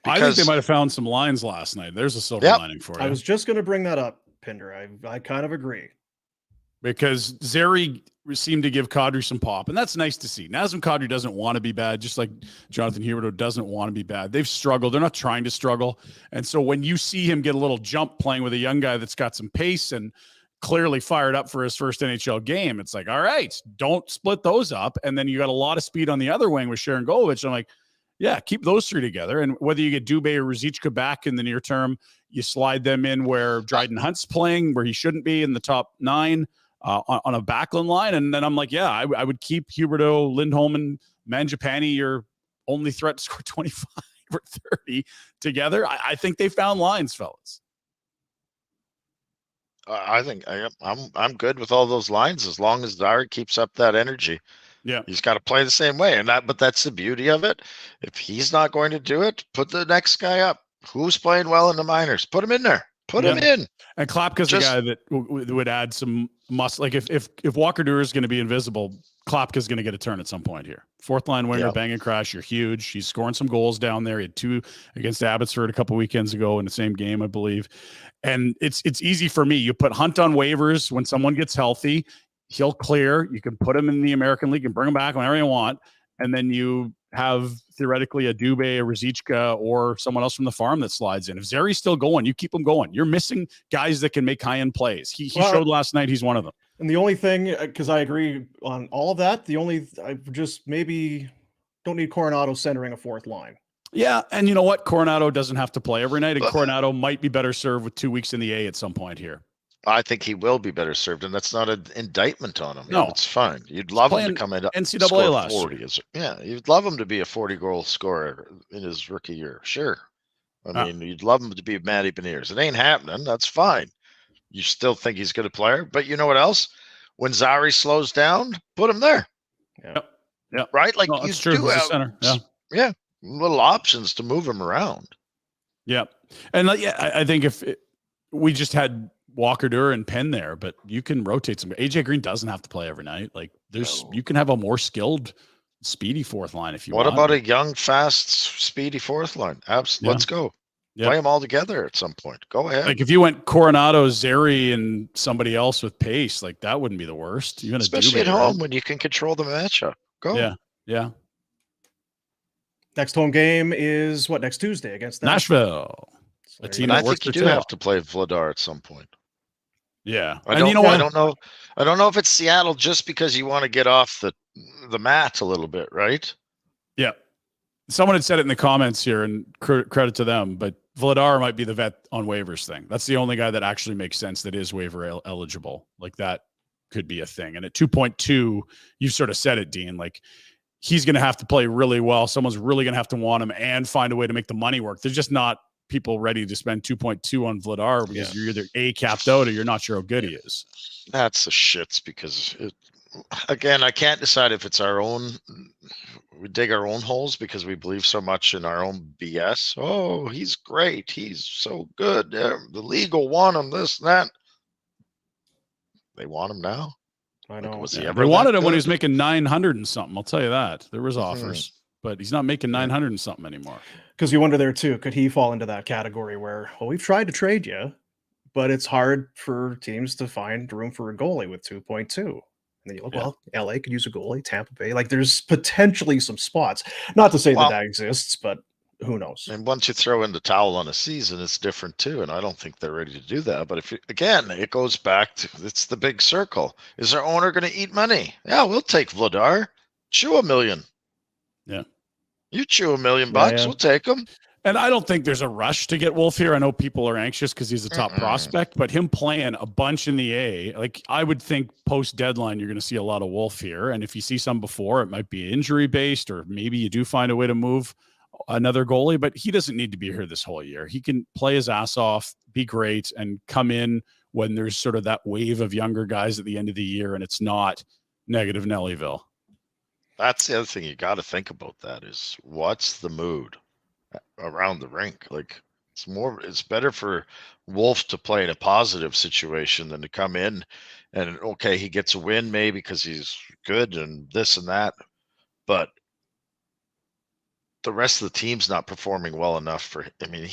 I think they might have found some lines last night. There's a silver lining for you. I was just going to bring that up, Pinder. I kind of agree. Because Zary seemed to give Kadri some pop, and that's nice to see. Nazem Kadri doesn't want to be bad, just like Jonathan Huberdeau doesn't want to be bad. They've struggled. They're not trying to struggle. And so when you see him get a little jump playing with a young guy that's got some pace and clearly fired up for his first NHL game, it's like, all right, don't split those up. And then you got a lot of speed on the other wing with Sharon Golovich. I'm like, yeah, keep those three together. And whether you get Dubé or Ruzicka back in the near term, you slide them in where Dryden Hunt's playing, where he shouldn't be in the top 9. On a Backlund line. And then I'm like, yeah, I would keep Huberdeau, Lindholm, and Mangiapane, your only threat to score 25 or 30 together. I think they found lines, fellas. I think I'm good with all those lines as long as Zary keeps up that energy. Yeah. He's got to play the same way. But that's the beauty of it. If he's not going to do it, put the next guy up. Who's playing well in the minors? Put him in there. Put him in. And Klapka's a guy that would add some muscle. Like if Walker Dewar is going to be invisible, Klapka's going to get a turn at some point here. Fourth line winger, bang and crash. You're huge. He's scoring some goals down there. He had 2 against Abbotsford a couple weekends ago in the same game, I believe. And it's easy for me. You put Hunt on waivers when someone gets healthy. He'll clear. You can put him in the American League and bring him back whenever you want. and then you have theoretically a Dubé, a Ruzicka, or someone else from the farm that slides in. If Zary's still going, you keep him going. You're missing guys that can make high-end plays. He showed last night he's one of them. And the only thing, because I agree on all of that, I just maybe don't need Coronado centering a fourth line. Yeah, and you know what? Coronado doesn't have to play every night, and Coronado might be better served with 2 weeks in the A at some point here. I think he will be better served, and that's not an indictment on him. No. It's fine. You'd love him to come in NCAA score last 40. You'd love him to be a 40-goal scorer in his rookie year. Sure. I mean, you'd love him to be Matty Beniers. It ain't happening. That's fine. You still think he's a good player, but you know what else? When Zary slows down, put him there. Yeah. Right? Like, no, you true. do He's a have center. yeah, little options to move him around. Yeah. And I think if we just had Walker Durer and Penn there, but you can rotate some. AJ Green doesn't have to play every night. Like you can have a more skilled, speedy fourth line if you want. What about a young, fast, speedy fourth line? Let's go. Play them all together at some point. Go ahead. Like if you went Coronado, Zary, and somebody else with pace, like that wouldn't be the worst. You're especially at home when you can control the matchup. Go. Yeah. Next home game is next Tuesday against Nashville. I think you do have to play Vladar at some point. Yeah. I don't know if it's Seattle just because you want to get off the mat a little bit, right? Yeah. Someone had said it in the comments here, and credit to them, but Vladar might be the vet on waivers thing. That's the only guy that actually makes sense that is waiver eligible. Like that could be a thing. And at 2.2, you sort of said it, Dean, like he's going to have to play really well. Someone's really going to have to want him and find a way to make the money work. There's just not people ready to spend 2.2 on Vladar because you're either A, capped out, or you're not sure how good he is. That's the shits because again, I can't decide if it's our own. We dig our own holes because we believe so much in our own BS. Oh, he's great. He's so good. The league will want him, this and that. They want him now. I know. Was they wanted him when he was making 900 and something. I'll tell you that. There was offers, but he's not making 900 and something anymore. Because you wonder there too, could he fall into that category where, we've tried to trade you, but it's hard for teams to find room for a goalie with 2.2. And then you look, LA could use a goalie, Tampa Bay. Like there's potentially some spots. Not to say that exists, but who knows? And once you throw in the towel on a season, it's different too. And I don't think they're ready to do that. But again, it goes back to it's the big circle. Is our owner going to eat money? Yeah, we'll take Vladar. Chew $1 million. Yeah. You chew $1 million bucks, we'll take him. And I don't think there's a rush to get Wolf here. I know people are anxious because he's a top prospect, but him playing a bunch in the A, like I would think post deadline, you're going to see a lot of Wolf here. And if you see some before, it might be injury based, or maybe you do find a way to move another goalie, but he doesn't need to be here this whole year. He can play his ass off, be great, and come in when there's sort of that wave of younger guys at the end of the year, and it's not negative Nellyville. That's the other thing you got to think about. That is, what's the mood around the rink? Like it's better for Wolf to play in a positive situation than to come in and he gets a win maybe because he's good and this and that, but the rest of the team's not performing well enough for. I mean,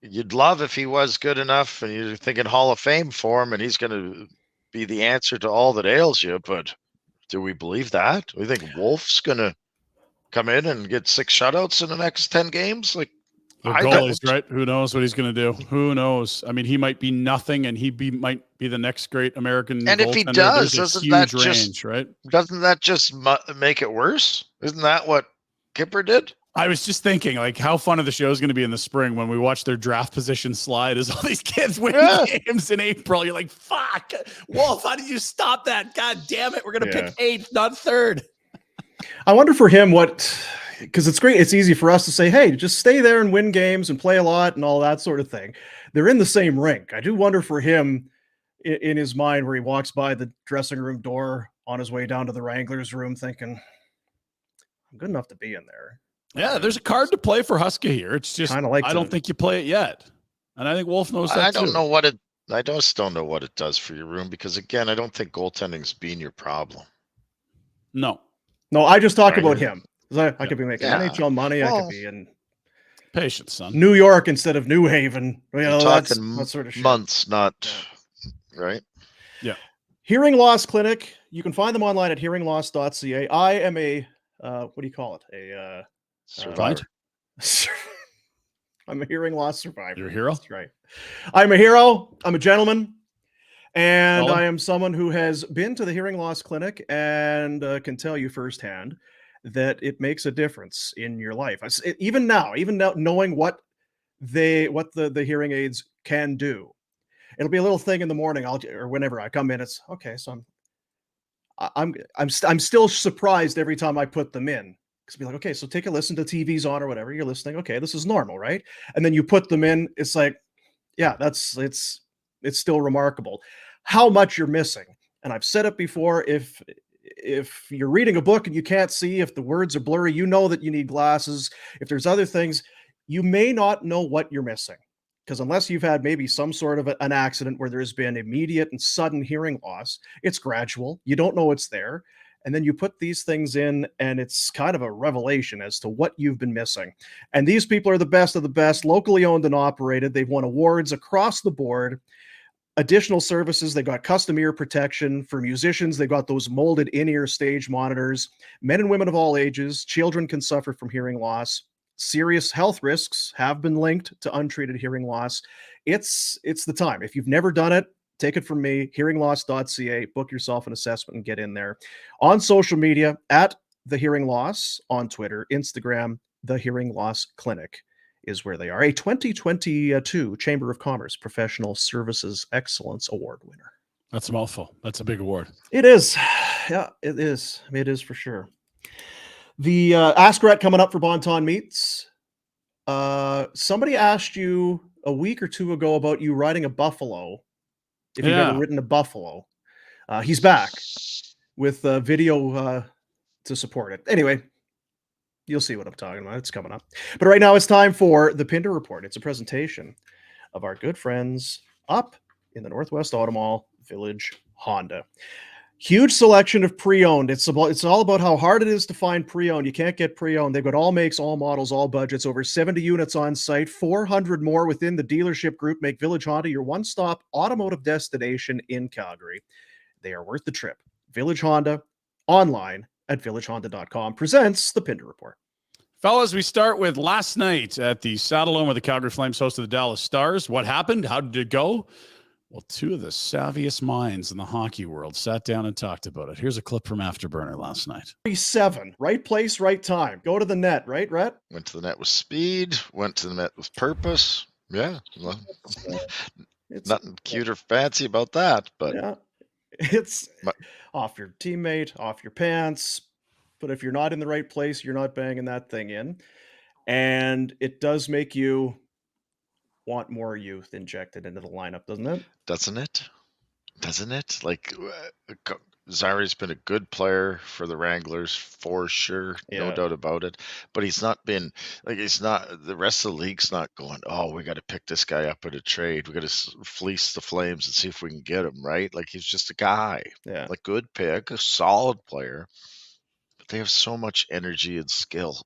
you'd love if he was good enough, and you're thinking Hall of Fame for him, and he's going to be the answer to all that ails you. But do we believe that? Do we think Wolf's going to come in and get 6 shutouts in the next 10 games? Like, goalies, right? Who knows what he's going to do? Who knows? I mean, he might be nothing, and might be the next great American. And if he does, doesn't that just make it worse? Isn't that what Kipper did? I was just thinking, like, how fun of the show is going to be in the spring when we watch their draft position slide as all these kids win games in April. You're like, fuck, Wolf, how did you stop that? God damn it. We're going to pick 8th, not 3rd. I wonder for him because it's great. It's easy for us to say, hey, just stay there and win games and play a lot and all that sort of thing. They're in the same rink. I do wonder for him in his mind where he walks by the dressing room door on his way down to the Wranglers room thinking, I'm good enough to be in there. Yeah, there's a card to play for Husky here. It's just like I don't think you play it yet. And I think Wolf knows that I just don't know what it does for your room because, again, I don't think goaltending's been your problem. No, I just talk about him. I could be making NHL money. I could be in patience, son. New York instead of New Haven. Talking that sort of shit. Months, not right. Yeah. Hearing Loss Clinic. You can find them online at hearingloss.ca. I am a what do you call it? A Survivor. I'm a hearing loss survivor. You're a hero? That's right. I'm a hero. I'm a gentleman. And Fella? I am someone who has been to the hearing loss clinic and can tell you firsthand that it makes a difference in your life. Even now, knowing what the hearing aids can do, it'll be a little thing in the morning. Or whenever I come in, it's okay. So I'm still surprised every time I put them in. Because be like, okay, so take a listen to TV's on or whatever. You're listening. Okay, this is normal, right? And then you put them in. It's like, yeah, it's still remarkable how much you're missing. And I've said it before, if you're reading a book and you can't see, if the words are blurry, you know that you need glasses. If there's other things, you may not know what you're missing. Because unless you've had maybe some sort of an accident where there's been immediate and sudden hearing loss, it's gradual. You don't know it's there. And then you put these things in, and it's kind of a revelation as to what you've been missing. And these people are the best of the best, locally owned and operated. They've won awards across the board. Additional services, they got custom ear protection for musicians. They got those molded in-ear stage monitors. Men and women of all ages, children can suffer from hearing loss. Serious health risks have been linked to untreated hearing loss. It's the time. If you've never done it, take it from me, hearingloss.ca, book yourself an assessment and get in there. On social media, at The Hearing Loss, on Twitter, Instagram, The Hearing Loss Clinic is where they are. A 2022 Chamber of Commerce Professional Services Excellence Award winner. That's a mouthful. That's a big award. It is. Yeah, it is. It is for sure. The Ask Rhett coming up for Bonton Meets. Somebody asked you a week or two ago about you riding a buffalo. If you've ever ridden a buffalo. He's back with video to support it. Anyway, you'll see what I'm talking about. It's coming up. But right now it's time for the Pinder Report. It's a presentation of our good friends up in the Northwest Auto Mall, Village Honda. Huge selection of pre-owned. It's all about how hard it is to find pre-owned. You can't get pre-owned. They've got all makes, all models, all budgets, over 70 units on site, 400 more within the dealership group. Make Village Honda your one-stop automotive destination in Calgary. They are worth the trip. Village Honda, online at villagehonda.com, presents the Pinder Report. Fellas, we start with last night at the Saddledome where the Calgary Flames hosted the Dallas Stars. What happened? How did it go? Well, two of the savviest minds in the hockey world sat down and talked about it. Here's a clip from Afterburner last night. 37, right place, right time. Go to the net, right, Rhett? Went to the net with speed, went to the net with purpose. Yeah. Well, It's nothing cute or fancy about that, but yeah, it's off your teammate, off your pants. But if you're not in the right place, you're not banging that thing in. And it does make you want more youth injected into the lineup, doesn't it? doesn't it? Doesn't it? Like, Zary's been a good player for the Wranglers for sure, no Yeah. doubt about it. But he's not been like the rest of the league's not going, oh, we got to pick this guy up at a trade. We got to fleece the Flames and see if we can get him, right? Like, he's just a guy, Yeah. like good pick, a solid player. But they have so much energy and skill.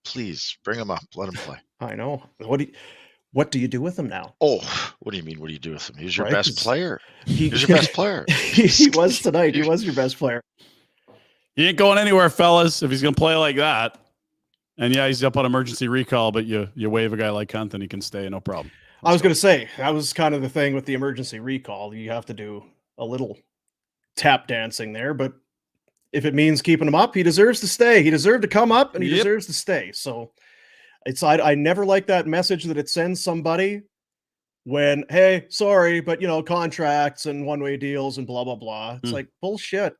Please bring him up. Let him play. I know. What do you do with him now? Oh, what do you mean? What do you do with him? He's your Right, best 'cause player. He- He's your best player. he was tonight. He was your best player. He ain't going anywhere, fellas, if he's going to play like that. And yeah, he's up on emergency recall, but you wave a guy like Hunt and he can stay, no problem. I was going to say, that was kind of the thing with the emergency recall. You have to do a little tap dancing there, but if it means keeping him up, he deserves to stay. He deserved to come up, and he Yep. deserves to stay. So I never like that message that it sends somebody when, hey, sorry, but contracts and one-way deals and blah, blah, blah. It's like bullshit.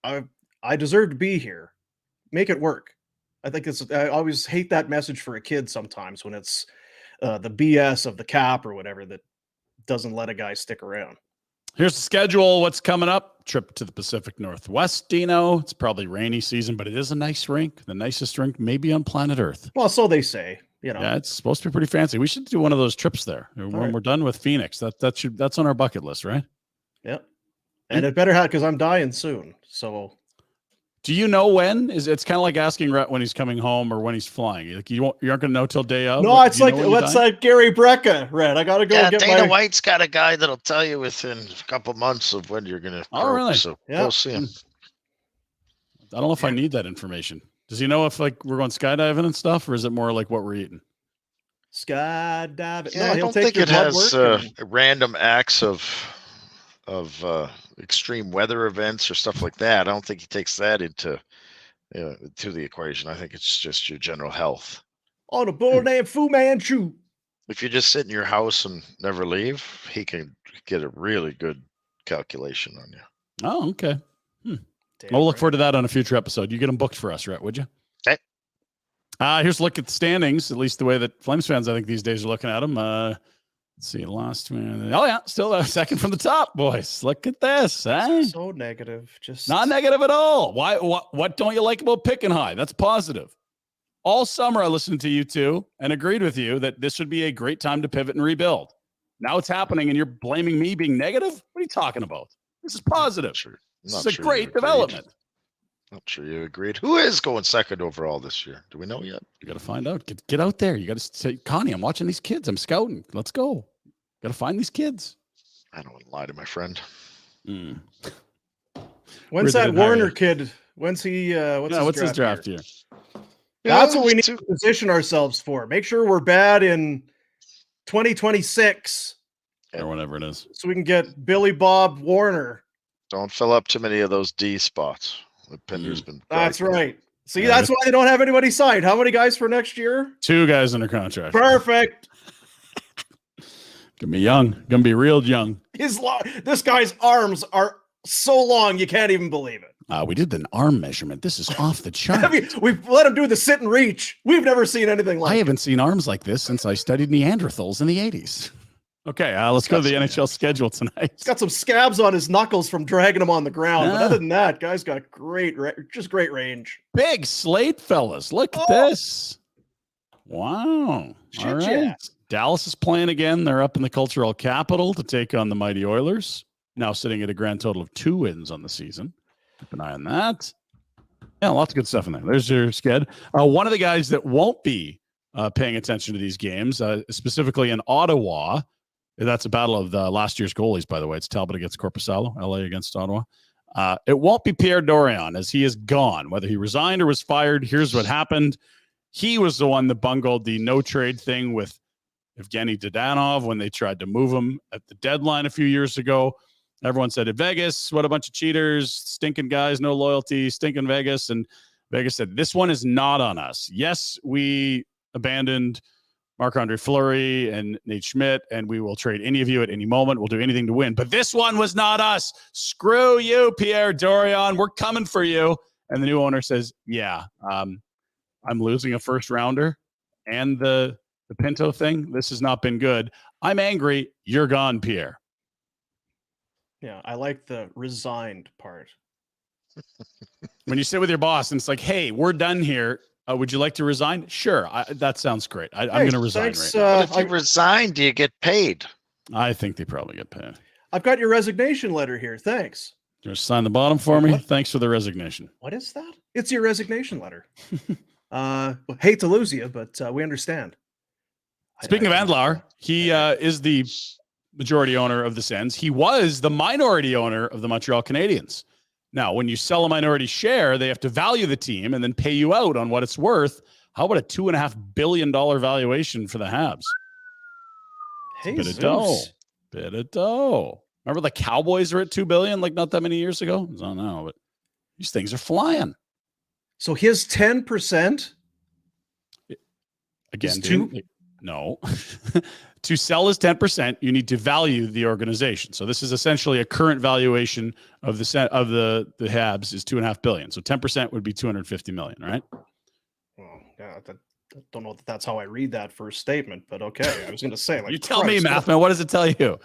I deserve to be here. Make it work. I always hate that message for a kid sometimes when it's the BS of the cap or whatever that doesn't let a guy stick around. Here's the schedule. What's coming up? Trip to the Pacific Northwest, Dino. It's probably rainy season, but it is a nice rink. The nicest rink maybe on planet Earth. Well, so they say, Yeah, it's supposed to be pretty fancy. We should do one of those trips there when right. we're done with Phoenix. That's on our bucket list, right? Yep. And it better have, because I'm dying soon. So do you know when? It's kind of like asking Rhett when he's coming home or when he's flying. Like you aren't going to know till day of. no, it's Do you like know when you're what's dying? that Gary Brecka, Red? I gotta go Yeah, get Dana my White's got a guy that'll tell you within a couple months of when you're gonna. Oh, really? So Yeah. go see him. don't know if I need that information. Does he know if like we're going skydiving and stuff, or is it more like what we're eating? Skydiving. Yeah, No, I he'll don't take think your it blood has work and- random acts of extreme weather events or stuff like that. I don't think he takes that into to the equation. I think it's just your general health. on a bull named Fu Manchu. If you just sit in your house and never leave, he can get a really good calculation on you. Oh, okay. Damn We'll look right. forward to that on a future episode. You get them booked for us, Rhett, would you? Okay. Here's a look at the standings, at least the way that Flames fans, I think, these days are looking at them. Let's see, last one. Oh, yeah, still a second from the top, boys. Look at this. Eh? So negative. Just Not negative at all. Why? What don't you like about picking high? That's positive. All summer, I listened to you two and agreed with you that this would be a great time to pivot and rebuild. Now it's happening, and you're blaming me being negative? What are you talking about? This is positive. This is a great development. Not sure you agreed. Who is going second overall this year? Do we know yet? You got to find out. Get out there. You got to say, Connie, I'm watching these kids. I'm scouting. Let's go. Got to find these kids. I don't want to lie to my friend. Mm. when's Where that did it Warner hire? kid? When's he? What's His draft year? That's what we need to position ourselves for. Make sure we're bad in 2026, Or whatever it is. so we can get Billy Bob Warner. Don't fill up too many of those D spots. The Pinder's been. That's griping. right. See, Yeah, that's why they don't have anybody signed. How many guys for next year? 2 guys under contract. Perfect. Gonna be young. Gonna be real young. This guy's arms are so long you can't even believe it. We did an arm measurement. This is off the chart. I mean, we've let him do the sit and reach. We've never seen anything like I it. haven't seen arms like this since I studied Neanderthals in the 80s. Okay, let's go to the NHL schedule tonight. He's got some scabs on his knuckles from dragging him on the ground. But Yeah. other than that, guy's got great range. Big slate, fellas. Look at this. Wow. Shit, All right. yeah. Dallas is playing again. They're up in the cultural capital to take on the mighty Oilers. Now sitting at a grand total of 2 wins on the season. Keep an eye on that. Yeah, lots of good stuff in there. There's your sked. One of the guys that won't be paying attention to these games, specifically in Ottawa, that's a battle of the last year's goalies, by the way. It's Talbot against Korpisalo, LA against Ottawa. It won't be Pierre Dorion, as he is gone. Whether he resigned or was fired, here's what happened. He was the one that bungled the no-trade thing with Evgeny Dadanov when they tried to move him at the deadline a few years ago. Everyone said, at Vegas, what a bunch of cheaters, stinking guys, no loyalty, stinking Vegas. And Vegas said, this one is not on us. Yes, we abandoned Marc-Andre Fleury and Nate Schmidt, and we will trade any of you at any moment. We'll do anything to win. But this one was not us. Screw you, Pierre Dorion. We're coming for you. And the new owner says, yeah, I'm losing a first rounder and the Pinto thing. This has not been good. I'm angry. You're gone, Pierre. Yeah, I like the resigned part. When you sit with your boss and it's like, hey, we're done here. Would you like to resign? Sure. That sounds great. I'm going to resign thanks, right now. But if you resign, do you get paid? I think they probably get paid. I've got your resignation letter here. Thanks. Just sign the bottom for me. What? Thanks for the resignation. What is that? It's your resignation letter. Hate to lose you, but we understand. Speaking of Andlar, he is the majority owner of the Sens. He was the minority owner of the Montreal Canadiens. Now, when you sell a minority share, they have to value the team and then pay you out on what it's worth. How about a $2.5 billion valuation for the Habs? Hey, Bit of dough. Remember the Cowboys were at $2 billion like not that many years ago? I don't know, but these things are flying. So his 10%? Again, no. To sell his 10%, you need to value the organization. So this is essentially a current valuation of the Habs is $2.5 billion. So 10% would be $250 million, right? Well, yeah, I don't know that that's how I read that first statement, but okay. I was going to say, like, You tell me, math man. What does it tell you?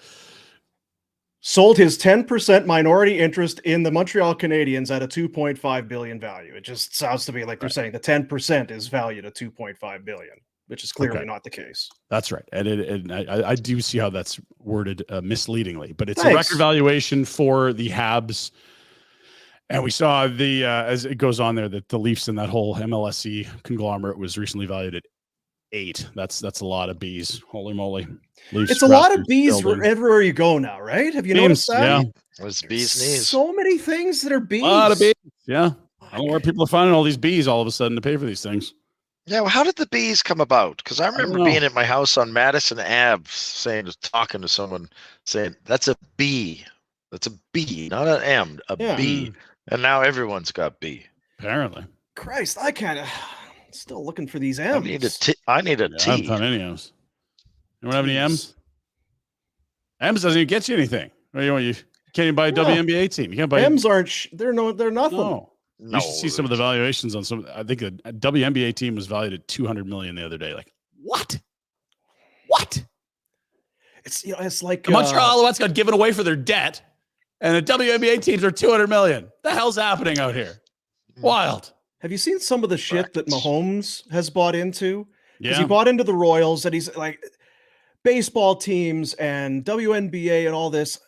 Sold his 10% minority interest in the Montreal Canadiens at a $2.5 billion value. It just sounds to me like they're saying the 10% is valued at $2.5 billion, which is clearly not the case. That's right. And I do see how that's worded misleadingly, but it's a Thanks. record valuation for the Habs. And we saw as it goes on there that the Leafs and that whole MLSE conglomerate was recently valued at 8. That's a lot of bees. Holy moly. Leafs, It's a lot of Raptors, bees building. everywhere you go now, right? Have you noticed that? Yeah. It was bees knees. So many things that are bees. A lot of bees. Yeah. I don't know where people are finding all these bees all of a sudden to pay for these things. Yeah, well, how did the bees come about? Because I don't remember know. being at my house on Madison Ave, talking to someone, saying that's a B. That's a B, not an M, a Yeah. B. And now everyone's got B. Apparently. Christ, I kind of still looking for these I M's. need a T. I need a Yeah, I haven't T. found any M's. Anyone have any Jeez. M's? M's doesn't even get you anything. What do you want? You can't even buy a Yeah. WNBA team. You can't buy M's aren't. They're nothing. No. No, You should see some of the valuations on some. I think a WNBA team was valued at 200 million the other day. Like what? What? It's like The Montreal Alouettes got given away for their debt, and the WNBA teams are 200 million. The hell's happening out here? Wild. Have you seen some of the shit that Brackets. Mahomes has bought into? Because Yeah. he bought into the Royals, and he's like baseball teams and WNBA and all this.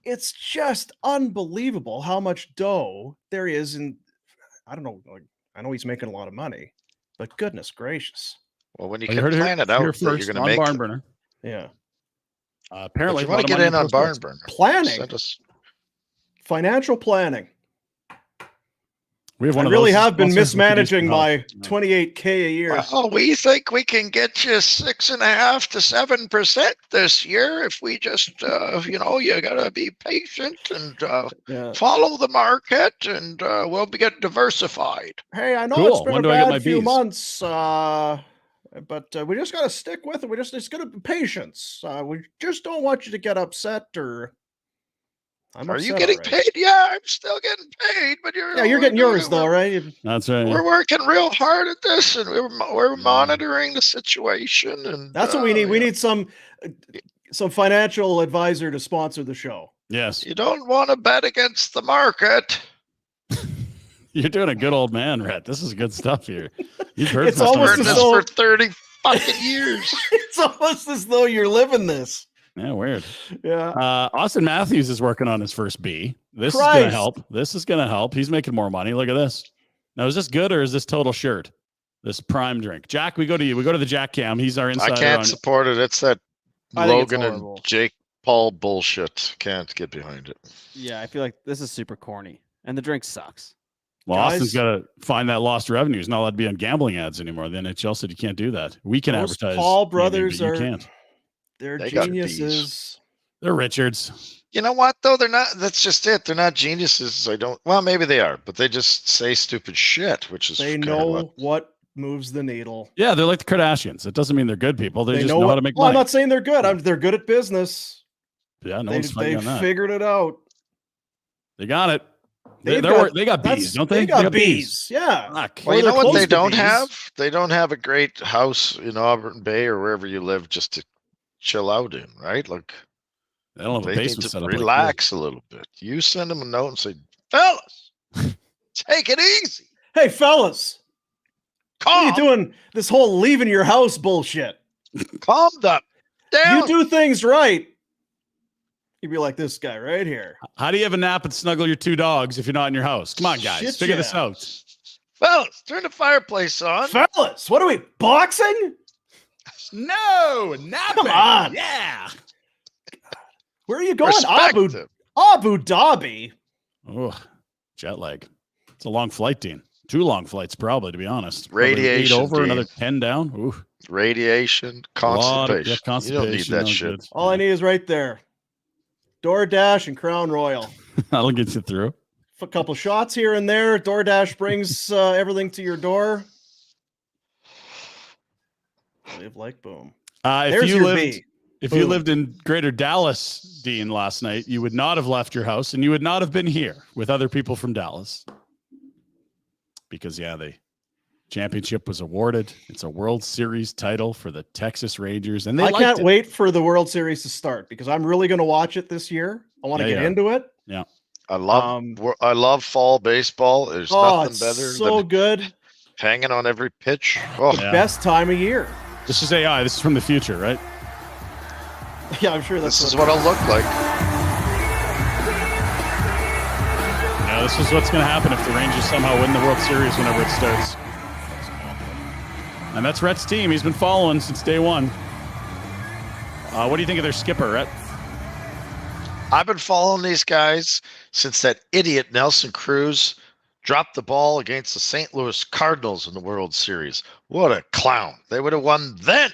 It's just unbelievable how much dough there is in. I don't know. Like, I know he's making a lot of money, but goodness gracious, Well, when you Well, can heard it plan it out, here that you're first going to on make. Barn Burner. yeah. Apparently, If you want to get in on Barn Burner, Planning, send us. financial planning. We have I one of really those have been sponsors we could use mismanaging some my help. 28K a year. Well, we think we can get you 6.5% to 7% this year if we just, you got to be patient and Yeah. follow the market, and we'll get diversified. Hey, I know Cool. it's been When a do I get my bad few bees? months, but we just got to stick with it. It's going to be patience. We just don't want you to get upset or. I'm Are you upset getting already. paid? Yeah, I'm still getting paid, but Yeah, you're getting yours though, right? That's right. We're working real hard at this, and we're monitoring the situation. And That's what we need. We yeah. need some financial advisor to sponsor the show. Yes. You don't want to bet against the market. You're doing a good old man, Rhett. This is good stuff here. You've heard It's from some of almost Heard these as this though- for 30 fucking years. It's almost as though you're living this. Yeah, weird. Yeah. Austin Matthews is working on his first B. This is going to Christ. help. This is going to help. He's making more money. Look at this. Now, is this good or is this total shirt? This prime drink. Jack, we go to you. We go to the Jack Cam. He's our I insider. can't support it. It's that I think it's Logan horrible. and Jake Paul bullshit. Can't get behind it. Yeah, I feel like this is super corny, and the drink sucks. Well, Guys. Austin's got to find that lost revenue. He's not allowed to be on gambling ads anymore. The NHL said you can't do that. We can Those advertise. Paul TV, brothers but you are- can't. They're They got geniuses. They're Richards. You know what though? They're not. That's just it. They're not geniuses. Well, maybe they are, but they just say stupid shit, which is They kinda know what moves the needle. Yeah, they're like the Kardashians. It doesn't mean they're good people. They just know know what, how to make well, I'm money. not saying they're good. They're good at business. Yeah, no they one's fighting on that. figured it out. They got it. They They've got got- bees, don't they? They got bees. Yeah. Fuck. Well, Or you know they're what close they to don't bees. have? They don't have a great house in Auburn Bay or wherever you live just to chill out in, right? Like They don't have a they need basement to set up. like relax a little bit. You send them a note and say, "Fellas, take it easy. Hey, fellas, what are Calm, you doing this whole leaving your house bullshit? calm the down." You do things right. You'd be like this guy right here. this. How do you have a nap and snuggle your two dogs if you're not in your house? Come on, guys. Shit, Figure yeah. this out. Fellas, turn the fireplace on. Fellas, what are we, boxing? No, napping. Come on. Yeah. Where are you going? Respect Abu them. Dhabi. Oh, jet lag. It's a long flight, Dean. 2 long flights, probably, to be honest. Probably 8 Radiation, over, Dean. another 10 down. Ooh, Radiation, a lot of- constipation. yeah, constipation. You don't need that no shit. good. All I need is right there. DoorDash and Crown Royal. That'll get you through. A couple shots here and there. DoorDash brings everything to your door. Live like boom. If There's you your lived, B. if you Boom. lived in Greater Dallas, Dean, last night, you would not have left your house, and you would not have been here with other people from Dallas, because the championship was awarded. It's a World Series title for the Texas Rangers, and they I liked can't it. wait for the World Series to start because I'm really going to watch it this year. I want to Yeah, get yeah. into it. I love fall baseball. There's Oh, nothing it's better so than good. hanging on every pitch. Oh, Yeah. Best time of year. This is AI. This is from the future, right? Yeah, I'm sure that's this is what it'll look like. Yeah, this is what's going to happen if the Rangers somehow win the World Series whenever it starts. And that's Rhett's team. He's been following since day one. What do you think of their skipper, Rhett? I've been following these guys since that idiot Nelson Cruz dropped the ball against the St. Louis Cardinals in the World Series. What a clown. They would have won then.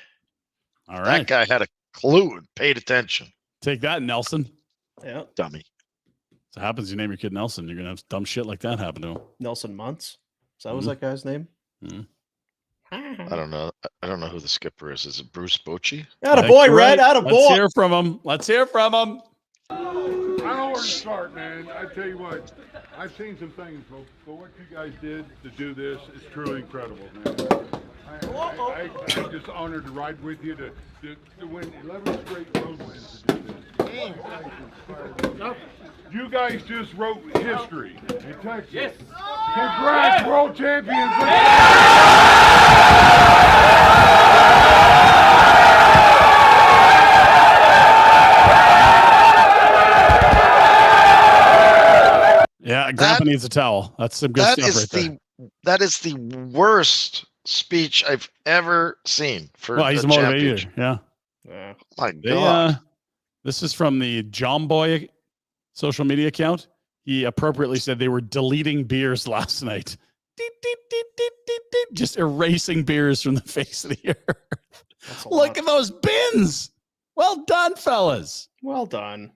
All That right. guy had a clue and paid attention. Take that, Nelson. Yeah. Dummy. So it happens you name your kid Nelson, you're going to have dumb shit like that happen to him. Nelson Muntz. Is that was Mhm. that guy's name? Mhm. I don't know. I don't know who the skipper is. Is it Bruce Bochy? Atta I think boy, you're Red. right. Atta Let's boy. hear from him. Let's hear from him. I don't know where to start, man. I tell you what, I've seen some things, but what you guys did to do this is truly incredible, man. I'm just honored to ride with you to win 11 straight road wins to do this. You guys just wrote history in Texas. Yes. Congrats, world champions. Yeah, Grandpa needs a towel. That's some good stuff right there. That is the worst speech I've ever seen for Well, he's a a motivator. championship. Yeah. Yeah. My They, God. this is from the John Boy social media account. He appropriately said they were deleting beers last night. Deet, deet, deet, deet, deet, deet, just erasing beers from the face of the earth. That's a Look lot. at those bins. Well done, fellas. Well done.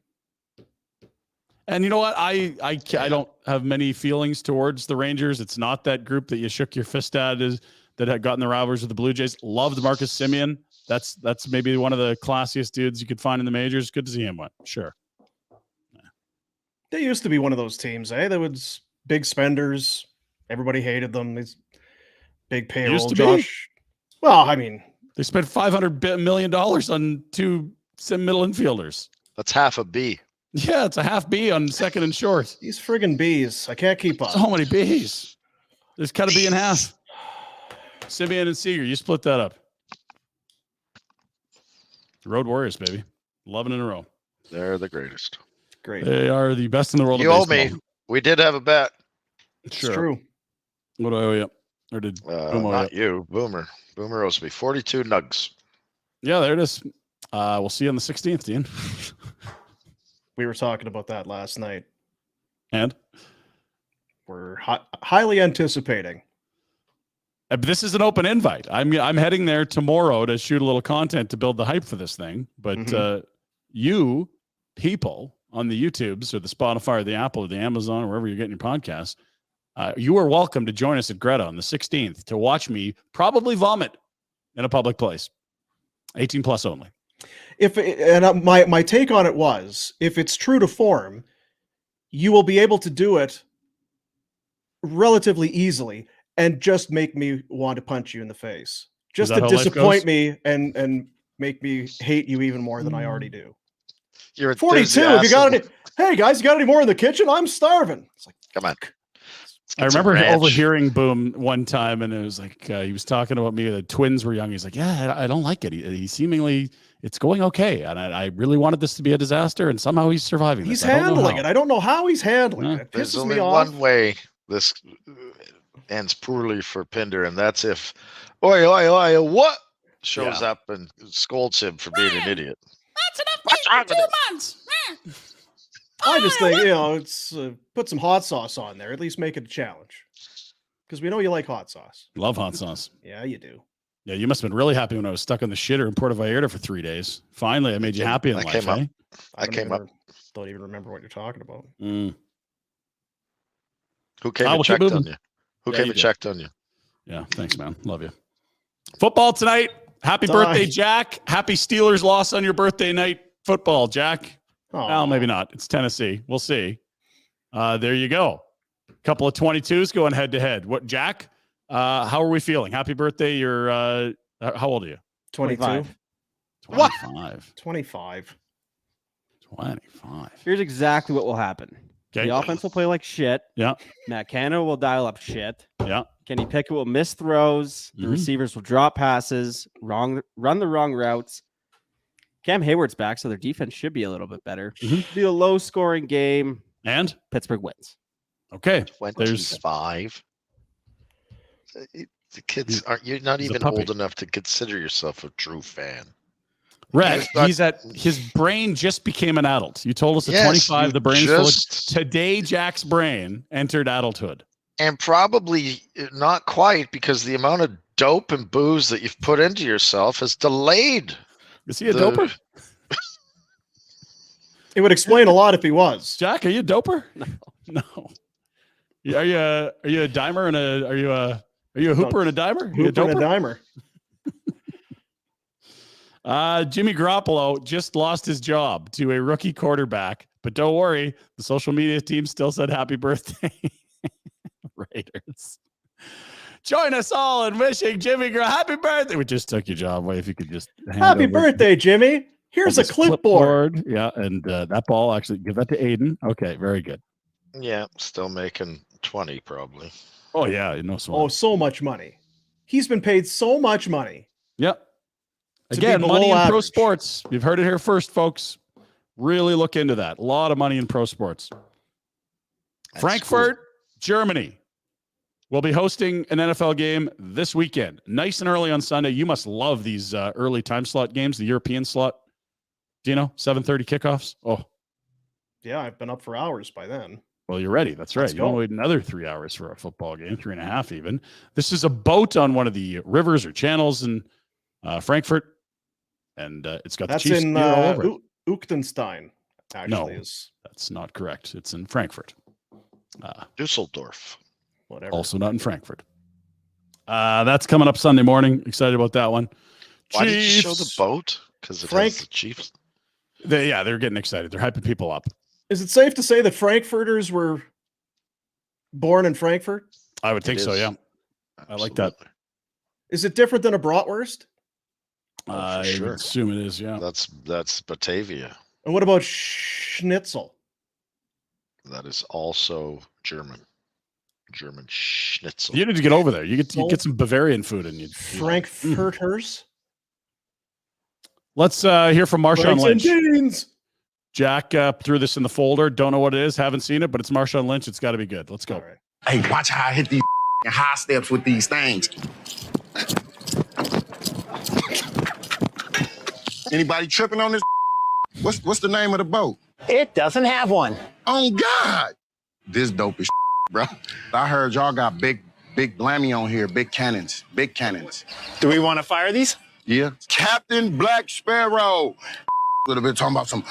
And you know what? I don't have many feelings towards the Rangers. It's not that group that you shook your fist at that had gotten the rivalries with the Blue Jays. Loved Marcus Semien. That's maybe one of the classiest dudes you could find in the majors. Good to see him win. Sure. They used to be one of those teams, eh? There was big spenders. Everybody hated them. These big payroll. Used to be? Josh. Well, I mean, They spent $500 million on two middle infielders. That's half a B. Yeah, it's a half B on second and short. these friggin' bees. I can't keep up. So many Bs. There's cut a B in half. Simeon and Seager, you split that up. Road Warriors, baby. 11 in a row. They're the greatest. Great. They are the best in the world You of owe baseball. me. We did have a bet. It's true. What do I owe you? Or did Boom owe Not you? you. Boomer. Boomer owes me 42 nugs. Yeah, there it is. We'll see you on the 16th, Dean. We were talking about that last night. And We're highly anticipating. but this is an open invite. I'm heading there tomorrow to shoot a little content to build the hype for this thing. But you people on the YouTubes or the Spotify or the Apple or the Amazon or wherever you're getting your podcasts, you are welcome to join us at Greta on the 16th to watch me probably vomit in a public place. 18 plus only. My take on it was, if it's true to form, you will be able to do it relatively easily and just make me want to punch you in the face, just that to how life disappoint goes? me and make me hate you even more than I already do. You're 42. If you got any, enthusiastic. hey guys, you got any more in the kitchen? I'm starving. It's like, Come on. I remember overhearing Boom one time, and it was like he was talking about me. The twins were young. He's like, "Yeah, I don't like it. He seemingly it's going okay, and I really wanted this to be a disaster, and somehow he's surviving. he's this. I don't know handling how." it. I don't know how he's handling Yeah. it. It There's pisses only me off. one way this ends poorly for Pinder, and that's if what shows up and scolds him for being an idiot. That's enough What's wrong with it? 2 months. I just think, it's put some hot sauce on there. At least make it a challenge. Because we know you like hot sauce. Love hot sauce. Yeah, you do. Yeah, you must have been really happy when I was stuck in the shitter in Puerto Vallarta for 3 days. Finally, I made you happy in I life. came up. Eh? I came up. Don't even remember what you're talking about. Mm. Who came we'll and keep checked on moving. you? Who Yeah, came you and did. checked on you? Yeah, thanks, man. Love you. Football tonight. Happy birthday, Jack. Happy Steelers loss on your birthday night. Football, Jack. Well, maybe not. It's Tennessee. We'll see. There you go. Couple of 22s going head to head. What, Jack? How are we feeling? Happy birthday. You're how old are you? 22. 25. 25. 25. 25. Here's exactly what will happen. Okay. The offense will play like shit. Yeah. Matt Canada will dial up shit. Yeah. Kenny Pickett will miss throws. The Mhm. receivers will drop passes, run the wrong routes. Cam Hayward's back, so their defense should be a little bit better. Mhm. Be a low-scoring game. And Pittsburgh wins. okay. 25. The kids aren't. You're not he's a even puppy. old enough to consider yourself a true fan. Rhett, not- he's at his brain just became an adult. You told us at Yes, 25, you the brain's full of, just- today Jack's brain entered adulthood. And probably not quite, because the amount of dope and booze that you've put into yourself has delayed. Is he a the- doper? It would explain a lot if he was. Jack, are you a doper? No. Are you a dimer and are you a hooper and a dimer? Are you a Hooper and a doper? dimer. Jimmy Garoppolo just lost his job to a rookie quarterback, but don't worry, the social media team still said happy birthday. Raiders. Join us all in wishing Jimmy happy birthday. We just took your job away. If you could just hand Happy over birthday, Jimmy. Here's a this clipboard. Yeah, and that ball, actually, give that to Aiden. Okay, very good. Yeah, still making 20 probably. Oh, yeah, no sweat. Oh, so much money. He's been paid so much money. Yep. To be Again, below money in pro average. sports. You've heard it here first, folks. Really look into that. A lot of money in pro sports. That's Frankfurt, Germany will be hosting an NFL game this weekend. Nice and early on Sunday. You must love these early time slot games, the European slot. Do you know 7:30 kickoffs? Oh, Yeah, I've been up for hours by then. well, you're ready. That's right. Let's You don't go. wait another 3 hours for a football game, 3.5 even. This is a boat on one of the rivers or channels in Frankfurt, and it's got That's the Chiefs in gear all over it. Uchtenstein, actually, No. is That's not correct. It's in Frankfurt. Dusseldorf. whatever. Also not in Frankfurt. That's coming up Sunday morning. Excited about that one. Why did you show the Chiefs. boat? Because it Frank- has the Chiefs. They're getting excited. They're hyping people up. Is it safe to say that Frankfurters were born in Frankfurt? I would think It so, is. yeah. I like that. Absolutely. Is it different than a bratwurst? Oh, for I sure. would assume it is, yeah. That's Batavia. And what about schnitzel? That is also German. German schnitzel. You need to get over there. You get some Bavarian food in you. Frankfurters? Let's hear from Marshawn Franks and Lynch. beans. Jack threw this in the folder. Don't know what it is. Haven't seen it, but it's Marshawn Lynch. It's got to be good. Let's go. All right. Hey, watch how I hit these high steps with these things. Anybody tripping on this? What's the name of the boat? It doesn't have one. Oh God, this dope is bro. I heard y'all got big blammy on here, big cannons. Do we want to fire these? Yeah, Captain Black Sparrow. Little bit talking about some.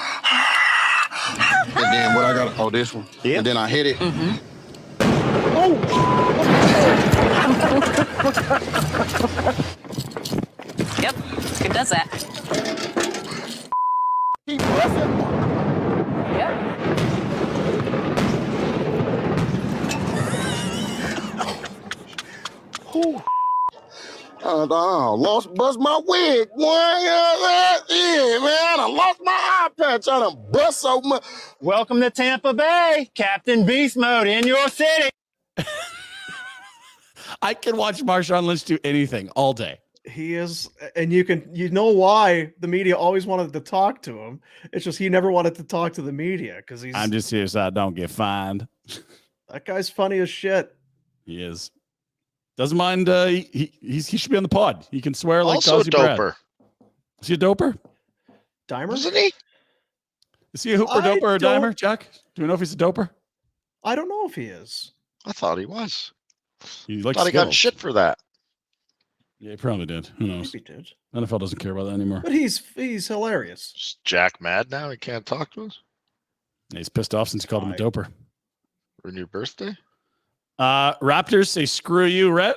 And then what I got? Oh, this one. Yeah. And then I hit it. Yep, it does that. Keep pressing. Yep. Bust my wig. Yeah, man, I lost my eye patch. I done bust so much. Welcome to Tampa Bay, Captain Beast Mode in your city. I can watch Marshawn Lynch do anything all day. He is, and you know why the media always wanted to talk to him. It's just he never wanted to talk to the media because I'm just here so I don't get fined. that guy's funny as shit. He is. Doesn't mind. He should be on the pod. He can swear like Also a Dossie Brad. doper. Is he a doper? Dimer? Wasn't he? Is he a hooper, I doper, or don't- dimer, Jack? Do we know if he's a doper? I don't know if he is. I thought he was. He likes Thought he got Skittles. shit for that. Yeah, he probably did. Who knows? Maybe he did. NFL doesn't care about that anymore. But he's hilarious. Is Jack mad now? He can't talk to us? He's pissed off since you called him a Fine. doper. On your birthday? Raptors say screw you, Rhett.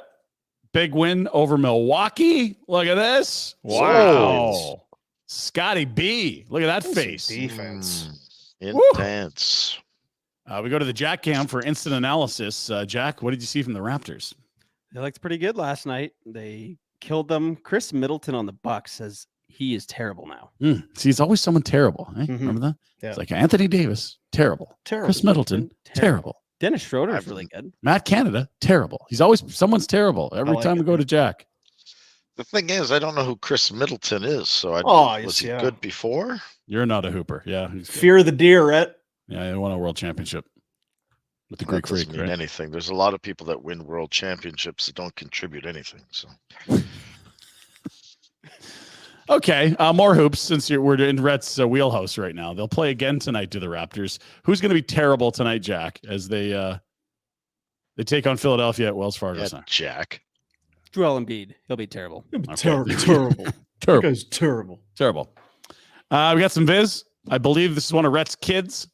Big win over Milwaukee. Look at this. Wow. Scotty B. Look at that Some face. defense. Intense. We go to the Jack Cam for instant analysis. Jack, what did you see from the Raptors? They looked pretty good last night. They killed them. Chris Middleton on the Bucks says he is terrible now. See, it's always someone terrible. Eh? Mhm. Remember that? Yeah. It's like Anthony Davis, terrible. Terrible. Chris Middleton, terrible. Dennis Schroeder is I've- really good. Matt Canada, terrible. He's always someone's terrible every like time we it. go to Jack. The thing is, I don't know who Chris Middleton is, so I Oh, yes, was he yeah. good before? You're not a hooper. Yeah. He's good. Fear the deer, Rhett. Yeah, he won a world championship with the That Greek doesn't Freak, mean right? anything. There's a lot of people that win world championships that don't contribute anything. So Okay, more hoops since we're in Rhett's wheelhouse right now. They'll play again tonight to the Raptors. Who's going to be terrible tonight, Jack, as they They take on Philadelphia at Wells Fargo Yeah, Center. Jack. Joel Embiid. He'll be terrible. Okay. Terrible. That Terrible. guy's terrible. Terrible. We got some viz. I believe this is one of Rhett's kids.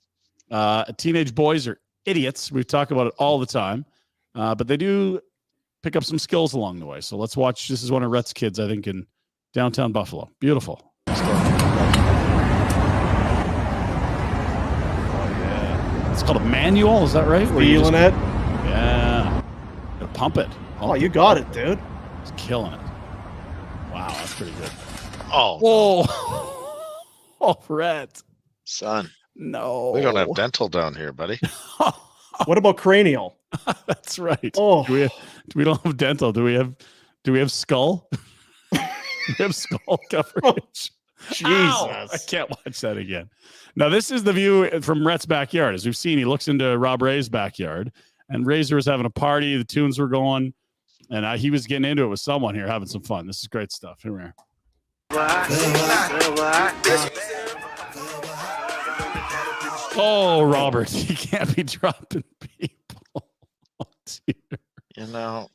Teenage boys are idiots. We talk about it all the time, but they do pick up some skills along the way. So let's watch. This is one of Rhett's kids, I think, in downtown Buffalo. Beautiful. Oh, yeah. It's called a manual. Is that right? Where you Feeling it? Yeah. Gotta pump it. Oh, you got it, dude. He's killing it. Wow, that's pretty good. Oh, Whoa. Oh, Rhett. son. No. We don't have dental down here, buddy. What about cranial? That's right. Oh, We don't have dental. Do we have skull? Do we have skull coverage? Jesus. Ow! I can't watch that again. Now, this is the view from Rhett's backyard. As we've seen, he looks into Rob Ray's backyard, and Razor was having a party. The tunes were going, and he was getting into it with someone here, having some fun. This is great stuff. Here we are. Oh, Robert, you can't be dropping people. Oh, dear. You know,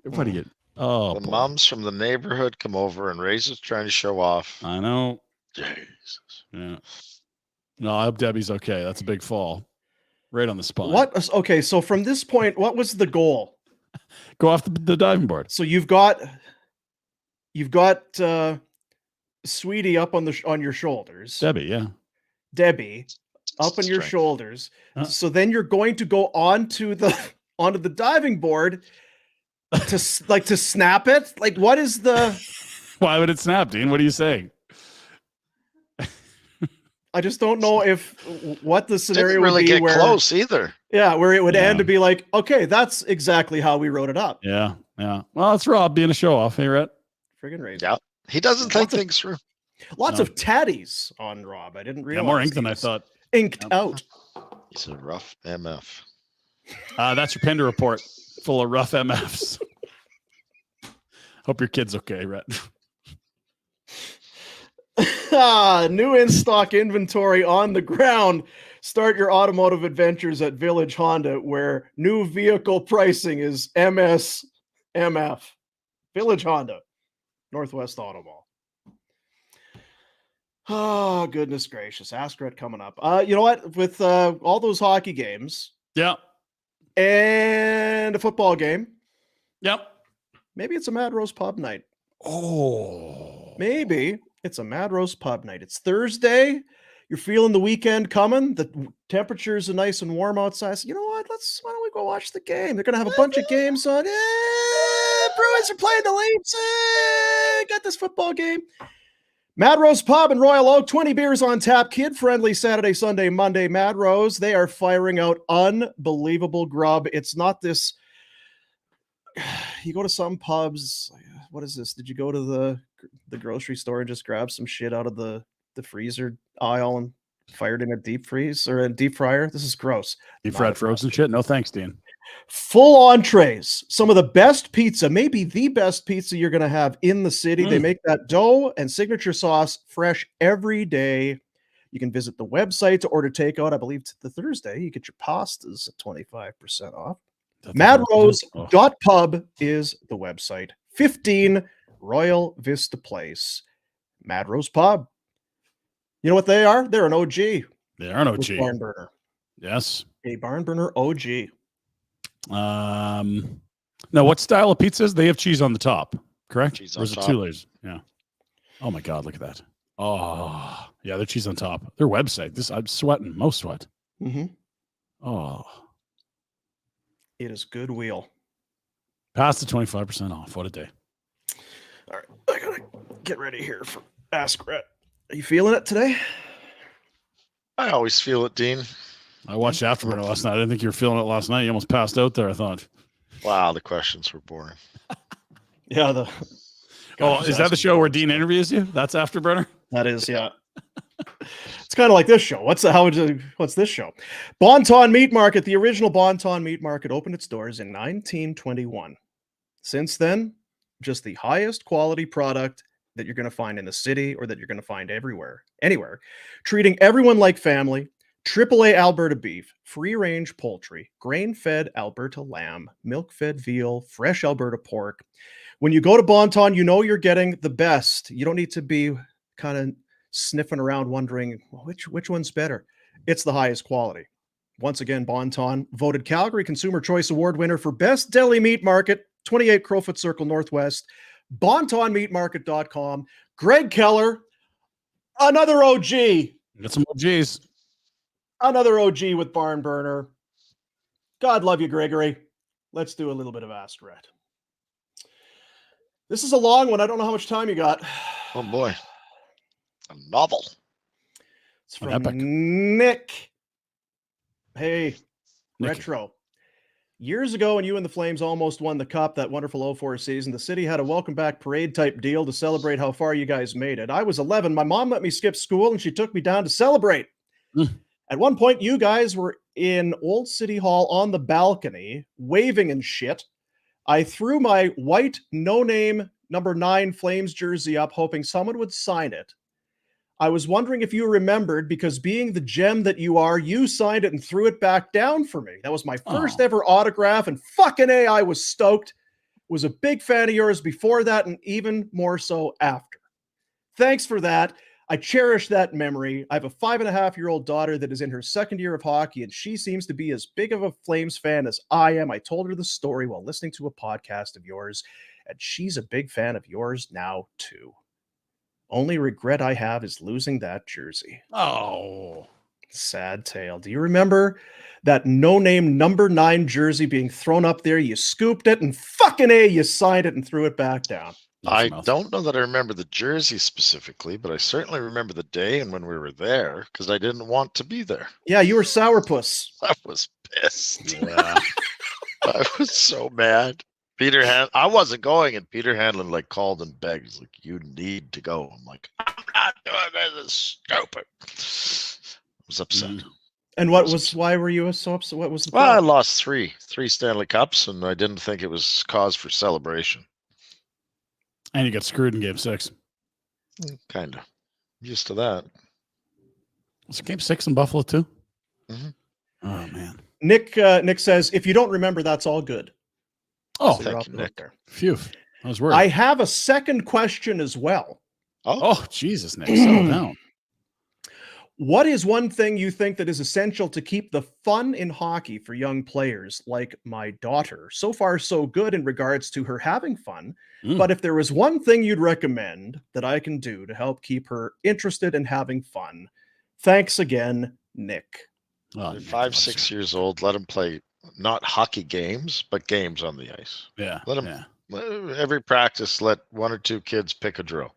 What do you? Oh, the boy. moms from the neighborhood come over and Razor's trying to show off. I know. Jesus. Yeah. No, I hope Debbie's okay. That's a big fall. Right on the spine. what? Okay, so from this point, what was the goal? Go off the diving board. So you've got Sweetie up on your shoulders. Debbie, yeah. Debbie up on your Strength. shoulders. Huh? So then you're going to go onto the diving board to snap it. Like, what is the? Why would it snap, Dean? What are you saying? I just don't know what the scenario Didn't really would be get where, close either. yeah, where it would Yeah. end to be like, okay, that's exactly how we wrote it up. Yeah, yeah. Well, it's Rob being a show off. Hey, Rhett. Friggin' Razor. Yeah. He doesn't think Lots of- things through. Lots No. of tatties on Rob. I didn't Yeah, realize. more ink than he I was thought. Inked Yep. out. He's a rough MF. That's your Pinder Report full of rough MFs. Hope your kid's okay, Rhett. New in-stock inventory on the ground. Start your automotive adventures at Village Honda, where new vehicle pricing is MSMF. Village Honda, Northwest Auto Mall. Oh, goodness gracious. Ask Rhett coming up. You know what? With all those hockey games Yeah. and a football game, Yep. maybe it's a Mad Rose pub night. Oh. Maybe it's a Mad Rose pub night. It's Thursday. You're feeling the weekend coming. The temperatures are nice and warm outside. So you know what? Why don't we go watch the game? They're gonna have a bunch of games on. Bruins are playing the Leafs. Got this football game. Mad Rose Pub in Royal Oak. 20 beers on tap. Kid friendly Saturday, Sunday, Monday. Mad Rose. They are firing out unbelievable grub. It's not this. You go to some pubs. What is this? Did you go to the grocery store and just grab some shit out of the freezer aisle and fired in a deep freeze or a deep fryer? This is gross. Deep Not fried a frozen shit? No thanks, Dean. Full entrees, some of the best pizza, maybe the best pizza you're going to have in the city. They make that dough and signature sauce fresh every day. You can visit the website to order takeout. I believe the Thursday you get your pastas at 25% off. Madrose.pub is the website. 15 Royal Vista Place. Mad Rose Pub. You know what they are? They're an OG. They are an with OG. Barn burner. Yes. A barn burner OG. Now, what style of pizzas? They have cheese on the top, correct? Cheese Or on is it top. 2 layers? Yeah. Oh my God, look at that. Oh, yeah, they're cheese on top. Their website. I'm sweating. Most sweat. Mm-hmm. Oh, It is good wheel. past the 25% off. What a day. All right, I gotta get ready here for Ask Rhett. Are you feeling it today? I always feel it, Dean. I watched Afterburner last night. I didn't think you were feeling it last night. You almost passed out there, I thought. Wow, the questions were boring. Yeah. Oh, is that the show where Dean interviews you? That's Afterburner? That is, yeah. It's kind of like this show. What's this show? Bonton Meat Market, the original Bonton Meat Market, opened its doors in 1921. Since then, just the highest quality product that you're going to find in the city or that you're going to find anywhere. Treating everyone like family, AAA Alberta beef, free-range poultry, grain-fed Alberta lamb, milk-fed veal, fresh Alberta pork. When you go to Bonton, you know you're getting the best. You don't need to be kind of sniffing around wondering, well, which one's better. It's the highest quality. Once again, Bonton, voted Calgary Consumer Choice Award winner for Best Deli Meat Market, 28 Crowfoot Circle Northwest, bontonmeatmarket.com. Greg Keller, another OG. Got some OGs. Another OG with Barn Burner. God love you, Gregory. Let's do a little bit of Ask Rhett. This is a long one. I don't know how much time you got. Oh boy. A novel. It's from Nick. Hey, Nicky. Retro. Years ago, when you and the Flames almost won the Cup, that wonderful 04 season, the city had a welcome back parade type deal to celebrate how far you guys made it. I was 11. My mom let me skip school and she took me down to celebrate. At one point, you guys were in Old City Hall on the balcony, waving and shit. I threw my white no-name number 9 Flames jersey up, hoping someone would sign it. I was wondering if you remembered, because being the gem that you are, you signed it and threw it back down for me. That was my first ever autograph, and fucking A, I was stoked. Was a big fan of yours before that, and even more so after. Thanks for that. I cherish that memory. I have a 5.5-year-old daughter that is in her second year of hockey, and she seems to be as big of a Flames fan as I am. I told her the story while listening to a podcast of yours, and she's a big fan of yours now, too. Only regret I have is losing that jersey. Oh. Sad tale. Do you remember that no-name number 9 jersey being thrown up there? You scooped it, and fucking A, you signed it and threw it back down. I don't know that I remember the jersey specifically, but I certainly remember the day and when we were there, because I didn't want to be there. Yeah, you were sourpuss. I was pissed. Yeah. I was so mad. I wasn't going, and Peter Hanlon like called and begged. He's like, "You need to go." I'm like, "I'm not doing this. It's stupid." I was upset. And why were you so upset? What was the Well, I problem? lost three Stanley Cups, and I didn't think it was cause for celebration. And you got screwed in game 6. Kind of. Used to that. Was it game 6 in Buffalo too? Mm-hmm. Oh man. Nick says, if you don't remember, that's all good. Oh, So you're thank off you, the hook Nick. there. phew. I was worried. I have a second question as well. Oh, Jesus, Nick, settle down. What is one thing you think that is essential to keep the fun in hockey for young players like my daughter? So far, so good in regards to her having fun. But if there was one thing you'd recommend that I can do to help keep her interested in having fun, thanks again, Nick. Oh, They're 5, 6 years old. Let them play not hockey games, but games on the ice. Yeah. Let them every practice. Let 1 or 2 kids pick a drill.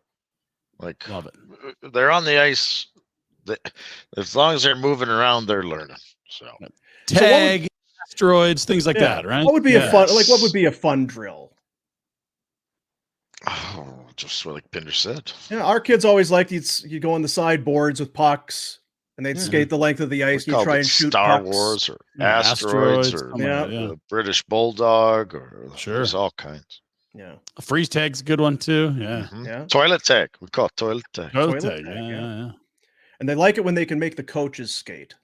Like, Love it. They're on the ice. As long as they're moving around, they're learning. So Tag, asteroids, things like that, right? What would be a fun? Like, what would be a fun drill? Oh, just like Pinder said. Yeah, our kids always liked you go on the sideboards with pucks, and they'd skate the length of the ice. And you try and shoot Star pucks. Wars or Asteroids, or yeah. British Bulldog, or Sure. there's all kinds. Yeah, A freeze tag's a good one too. Yeah. yeah. Toilet tag. We call it toilet tag. Toilet Toilet tag. tag, Yeah. And they like it when they can make the coaches skate.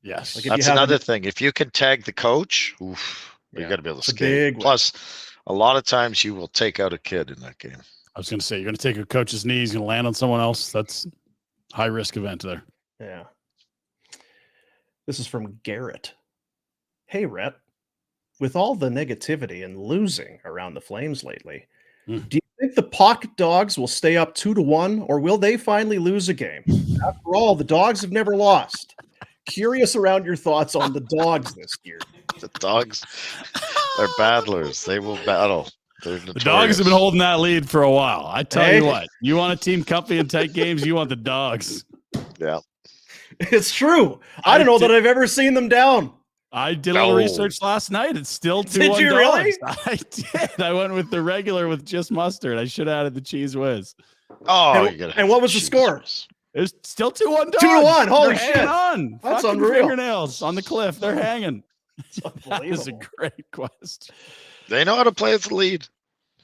Yes. Like if That's you have another thing. If you can tag the coach, you got to be able to It's a skate. big one. Plus, a lot of times you will take out a kid in that game. I was going to say, you're going to take a coach's knee, he's going to land on someone else. That's high risk event there. Yeah. This is from Garrett. Hey, Rhett. With all the negativity and losing around the Flames lately, do you think the Pocket Dogs will stay up 2-1, or will they finally lose a game? After all, the Dogs have never lost. Curious around your thoughts on the Dogs this year. The Dogs, they're battlers. They will battle. They're The Dogs have been holding that lead for a while. I tell you what, you want a team comfy in tight games, you want the Dogs. Yeah. It's true. I don't know that I've ever seen them down. I did a little research last night. It's still 2-1 Did you Dogs. really? I did. I went with the regular with just mustard. I should have added the cheese whiz. Oh, and what was the score? It was still 2-1 Dogs. 2-1. Holy They're shit. hanging on. That's Fucking unreal. fingernails on the cliff. They're hanging. That is a Unbelievable. great question. They know how to play at the lead.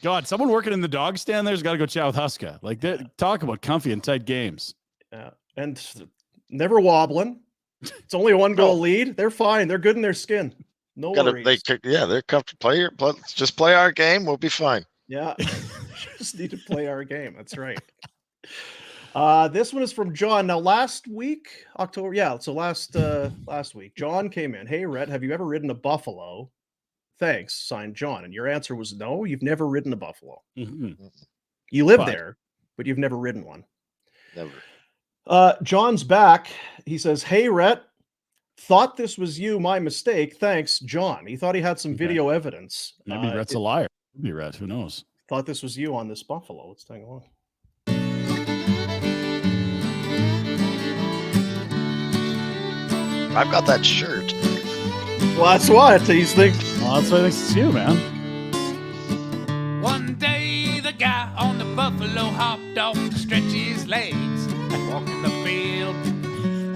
God, someone working in the dog stand there's got to go chat with Huska. Like, talk about comfy and tight games. Yeah. And never wobbling. It's only a 1-goal lead. They're fine. They're good in their skin. No worries. They're comfortable. Just play our game. We'll be fine. Yeah, just need to play our game. That's right. This one is from John. Now, last week, October. Yeah, so last week, John came in. Hey, Rhett, have you ever ridden a buffalo? Thanks, signed John. And your answer was no. You've never ridden a buffalo. Mm-hmm. You live there, but you've never ridden one. Never. John's back. He says, "Hey, Rhett, thought this was you. My mistake. Thanks, John." He thought he had some video evidence. Maybe Rhett's a liar. Maybe Rhett. Who knows? Thought this was you on this buffalo. Let's take a look. I've got that shirt. Well, that's what he's thinking. Well, that's why I think it's you, man. One day the guy on the buffalo hopped off to stretch his legs, walking the field.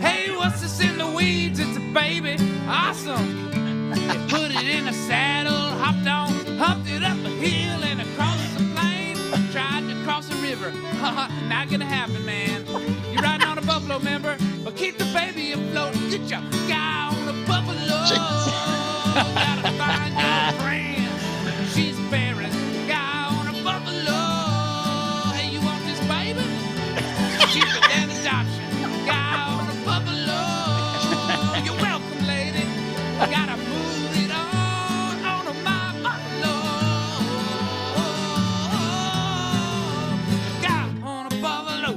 Hey, what's this in the weeds? It's a baby. Awesome. He put it in a saddle, hopped on, humped it up a hill and across the plain. Tried to cross a river. Not gonna happen, man. You're riding on a buffalo, member, but keep the baby afloat. Get your guy on the buffalo. Gotta find your friend. She's parent. Guy on a buffalo. Hey, you want this baby? Cheaper than adoption. Guy on a buffalo. You're welcome, lady. Gotta move it on my buffalo. Guy on a buffalo.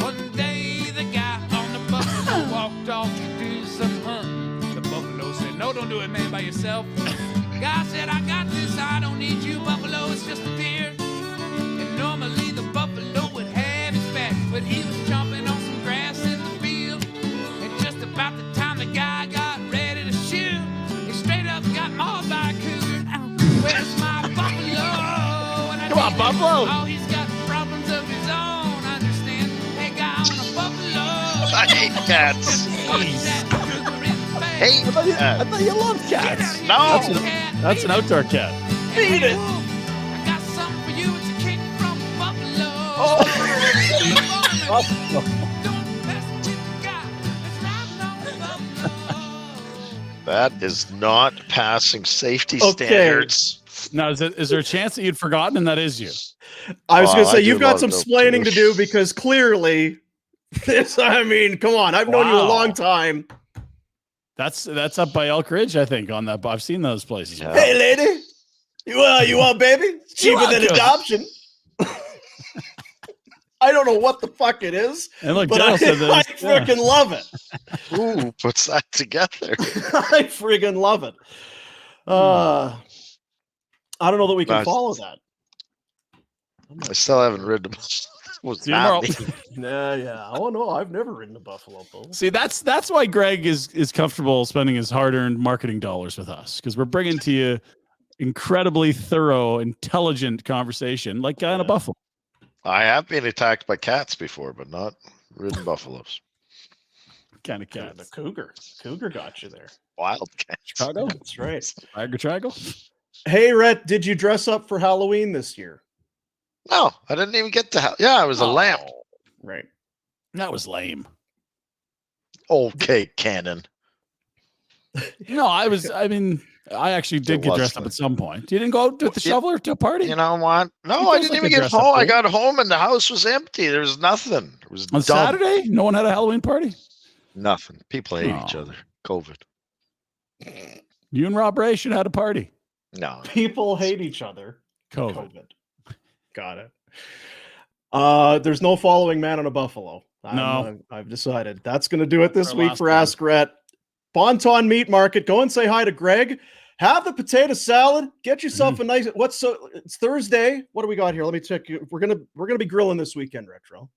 One day the guy on the buffalo walked off to do some hunting. The buffalo said, "No, don't do it, man, by yourself." Guy said, "I got this, I don't need you, buffalo, it's just a deer." And normally the buffalo would have his back, but he was chomping on some grass in the field. And just about the time the guy got ready to shoot, he straight up got mauled by a cougar. Where's my buffalo? And Come on, buffalo. Oh, he's got problems of his own, I understand. Hey, guy on a buffalo. I hate cats. Hey, I thought you loved cats. No. That's an outdoor cat. Beat it. I got something for you. It's a kick from Buffalo. Don't mess with the guy that's riding on the buffalo. That is not passing safety Okay. standards. Now, is there a chance that you'd forgotten and that is you? I was Oh, going to I say, do you've got love some those splaining too. to do because clearly this, I mean, come on. I've known you a Wow. long time. That's up by Elk Ridge, I think. On that, I've seen those places. Yeah. Hey, lady. You want baby? Cheaper than welcome. adoption. I don't know what the fuck it is, And look, but Daryl said I that. freaking love it. Who puts that together? I freaking love it. I don't know that we can Nice. follow that. I still haven't ridden them. Was See you tomorrow. not me. Yeah. Oh no, I've never ridden a buffalo bull. See, that's why Greg is comfortable spending his hard-earned marketing dollars with us, because we're bringing to you incredibly thorough, intelligent conversation like on a buffalo. I have been attacked by cats before, but not ridden buffaloes. Kind of The cats. cougar got you there. Wild cats. Chicago? That's right. Niagara Triangle? Hey, Rhett, did you dress up for Halloween this year? No, I didn't even get to Yeah, it was a lamp. Right. That was lame. Okay, Cannon. No, I actually did get was dressed up fun. at some point. You didn't go out with the shoveler to a party? You know what? No, You I guys didn't like even to get dress up, home. I too. got home and the house was empty. There was nothing. It was On dumb. Saturday? No one had a Halloween party? Nothing. People hate each Oh. other. COVID. You and Rob Ray should have had a party. No. People hate each other. COVID. Got it. There's no following Man on a Buffalo. I've decided that's going to do it this Our week last for one. Ask Rhett. Bonton Meat Market. Go and say hi to Greg. Have the potato salad. Get yourself a nice. It's Thursday. What do we got here? Let me check. We're gonna be grilling this weekend, Retro.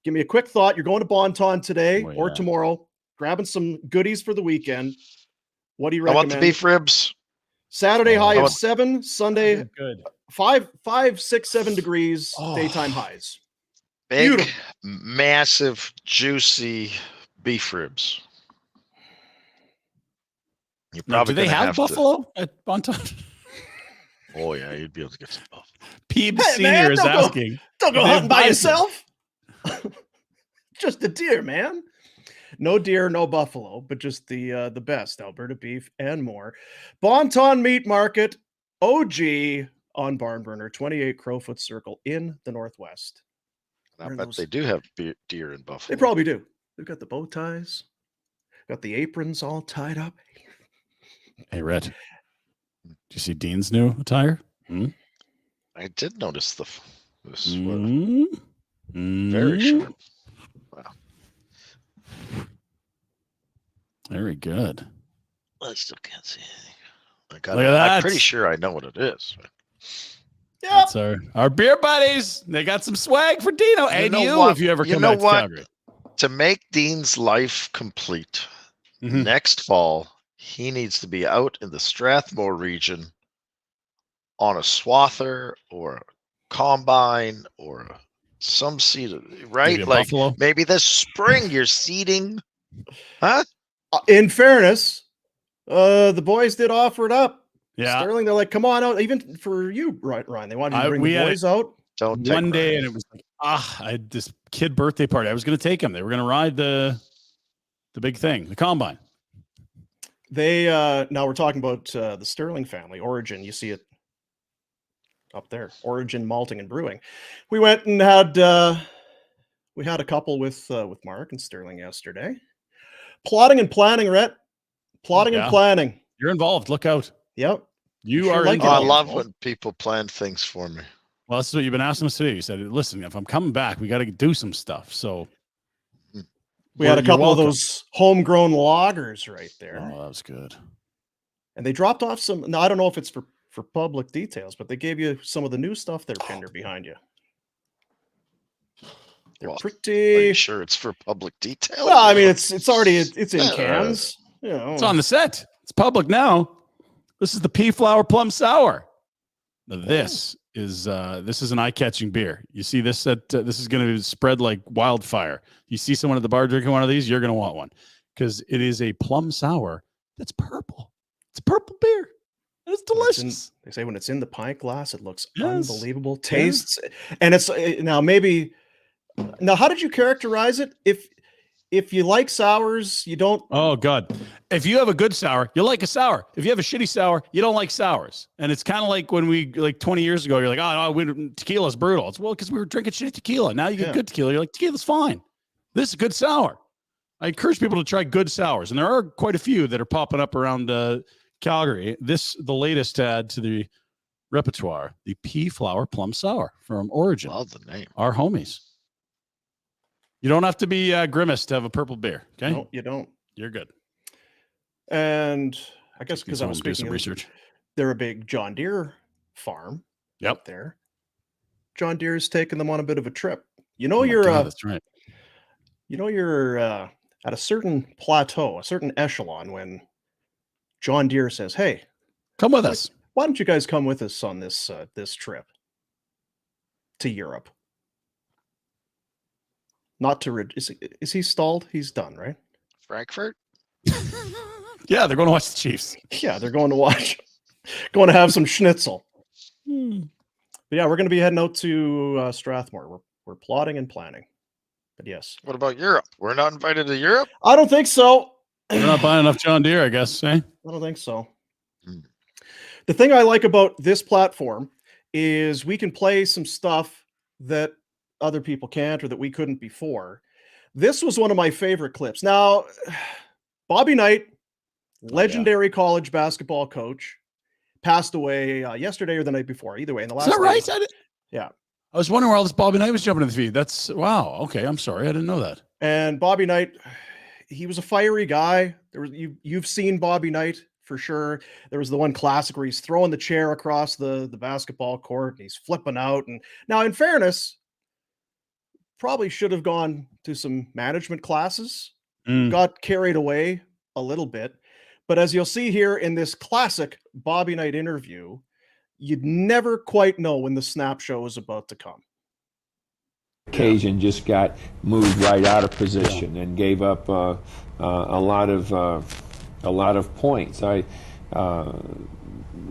Give me a quick thought. You're going to Bonton today or tomorrow, grabbing some goodies for the weekend. What do you I recommend? want the beef ribs. Saturday high I of want- 7, Sunday Good. 5, 6, 7 degrees, daytime highs. Big, Beautiful. massive, juicy beef ribs. You're Now, probably do they gonna have to- buffalo at Bonton? Oh yeah, you'd be able to get some buffalo. Peebs Hey, Senior man, is don't go- asking. Don't go They have hunting by bison. yourself. Just a deer, man. No deer, no buffalo, but just the best Alberta beef and more. Bonton Meat Market, OG on Barn Burner, 28 Crowfoot Circle in the Northwest. I bet they do have deer in Buffalo. They probably do. They've got the bow ties, got the aprons all tied up. Hey, Rhett, do you see Dean's new attire? I did notice this one. Very sharp. Wow. Very good. I still can't see anything. Look at that. I'm pretty sure I know what it is. Yeah, that's our beer buddies. They got some swag for Dino and you if you ever come back to Calgary. To make Dean's life complete, next fall, he needs to be out in the Strathmore region on a swather or a combine or some seed, right? Maybe Like buffalo. maybe this spring you're seeding. Huh? In fairness, the boys did offer it up. Yeah. Sterling, they're like, come on out. Even for you, Ryan, they wanted you to bring the boys out. Don't one day, and it was like, I had this kid birthday party. I was going to take them. They were going to ride the big thing, the combine. They now we're talking about the Sterling family, Origin. You see it up there, Origin Malting and Brewing. We went and had we had a couple with Mark and Sterling yesterday. Plotting and planning, Rhett. Plotting and planning. You're involved. Look out. Yep. You Sure are like involved. I love when people plan things for me. Well, this is what you've been asking us today. You said, listen, if I'm coming back, we got to do some stuff. So we had a couple of those homegrown lagers right there. Oh, that was good. And they dropped off some. Now, I don't know if it's for public details, but they gave you some of the new stuff there, Pinder, behind you. They're pretty. Are you sure it's for public details? Well, I mean, it's already it's in cans. You know. It's on the set. It's public now. This is the Pea Flower Plum Sour. Now, this is an eye-catching beer. You see this this is going to spread like wildfire. You see someone at the bar drinking one of these, you're going to want one because it is a plum sour that's purple. It's purple beer. And it's delicious. They say when it's in the pint glass, it looks unbelievable. Tastes, and it's now maybe. Now, how did you characterize it? If you like sours, you don't. Oh God! If you have a good sour, you like a sour. If you have a shitty sour, you don't like sours. And it's kind of like when we 20 years ago, you're like, oh no, tequila's brutal. It's because we were drinking shitty tequila. Now you get good tequila. You're like, tequila's fine. This is a good sour. I encourage people to try good sours, and there are quite a few that are popping up around Calgary. The latest to add to the repertoire, the Pea Flower Plum Sour from Origin. Love the name. Our homies. You don't have to be Grimace to have a purple beer. Okay, no, you don't. You're good. And I guess because I was do some speaking of research, they're a big John Deere farm. Yep. There, John Deere is taking them on a bit of a trip. You know, that's right. You know, you're at a certain plateau, a certain echelon when John Deere says, "Hey, come with us. Why don't you guys come with us on this this trip to Europe?" Not to is he stalled? He's done, right? Frankfurt? Yeah, they're going to watch the Chiefs. Yeah, they're going to have some schnitzel. But yeah, we're going to be heading out to Strathmore. We're plotting and planning. But yes. What about Europe? We're not invited to Europe? I don't think so. We're not buying enough John Deere, I guess. Eh? I don't think so. The thing I like about this platform is we can play some stuff that other people can't or that we couldn't before. This was one of my favorite clips. Now, Bobby Knight, legendary college basketball coach, passed away yesterday or the night before. Either way, in the last. Is that right? Yeah. I was wondering where all this Bobby Knight was jumping in the feed. That's wow. Okay, I'm sorry, I didn't know that. And Bobby Knight, he was a fiery guy. There was you've seen Bobby Knight for sure. There was the one classic where he's throwing the chair across the basketball court and he's flipping out. And now, in fairness, probably should have gone to some management classes. Got carried away a little bit. But as you'll see here in this classic Bobby Knight interview, you'd never quite know when the snap show is about to come. Occasion just got moved right out of position and gave up a lot of points. I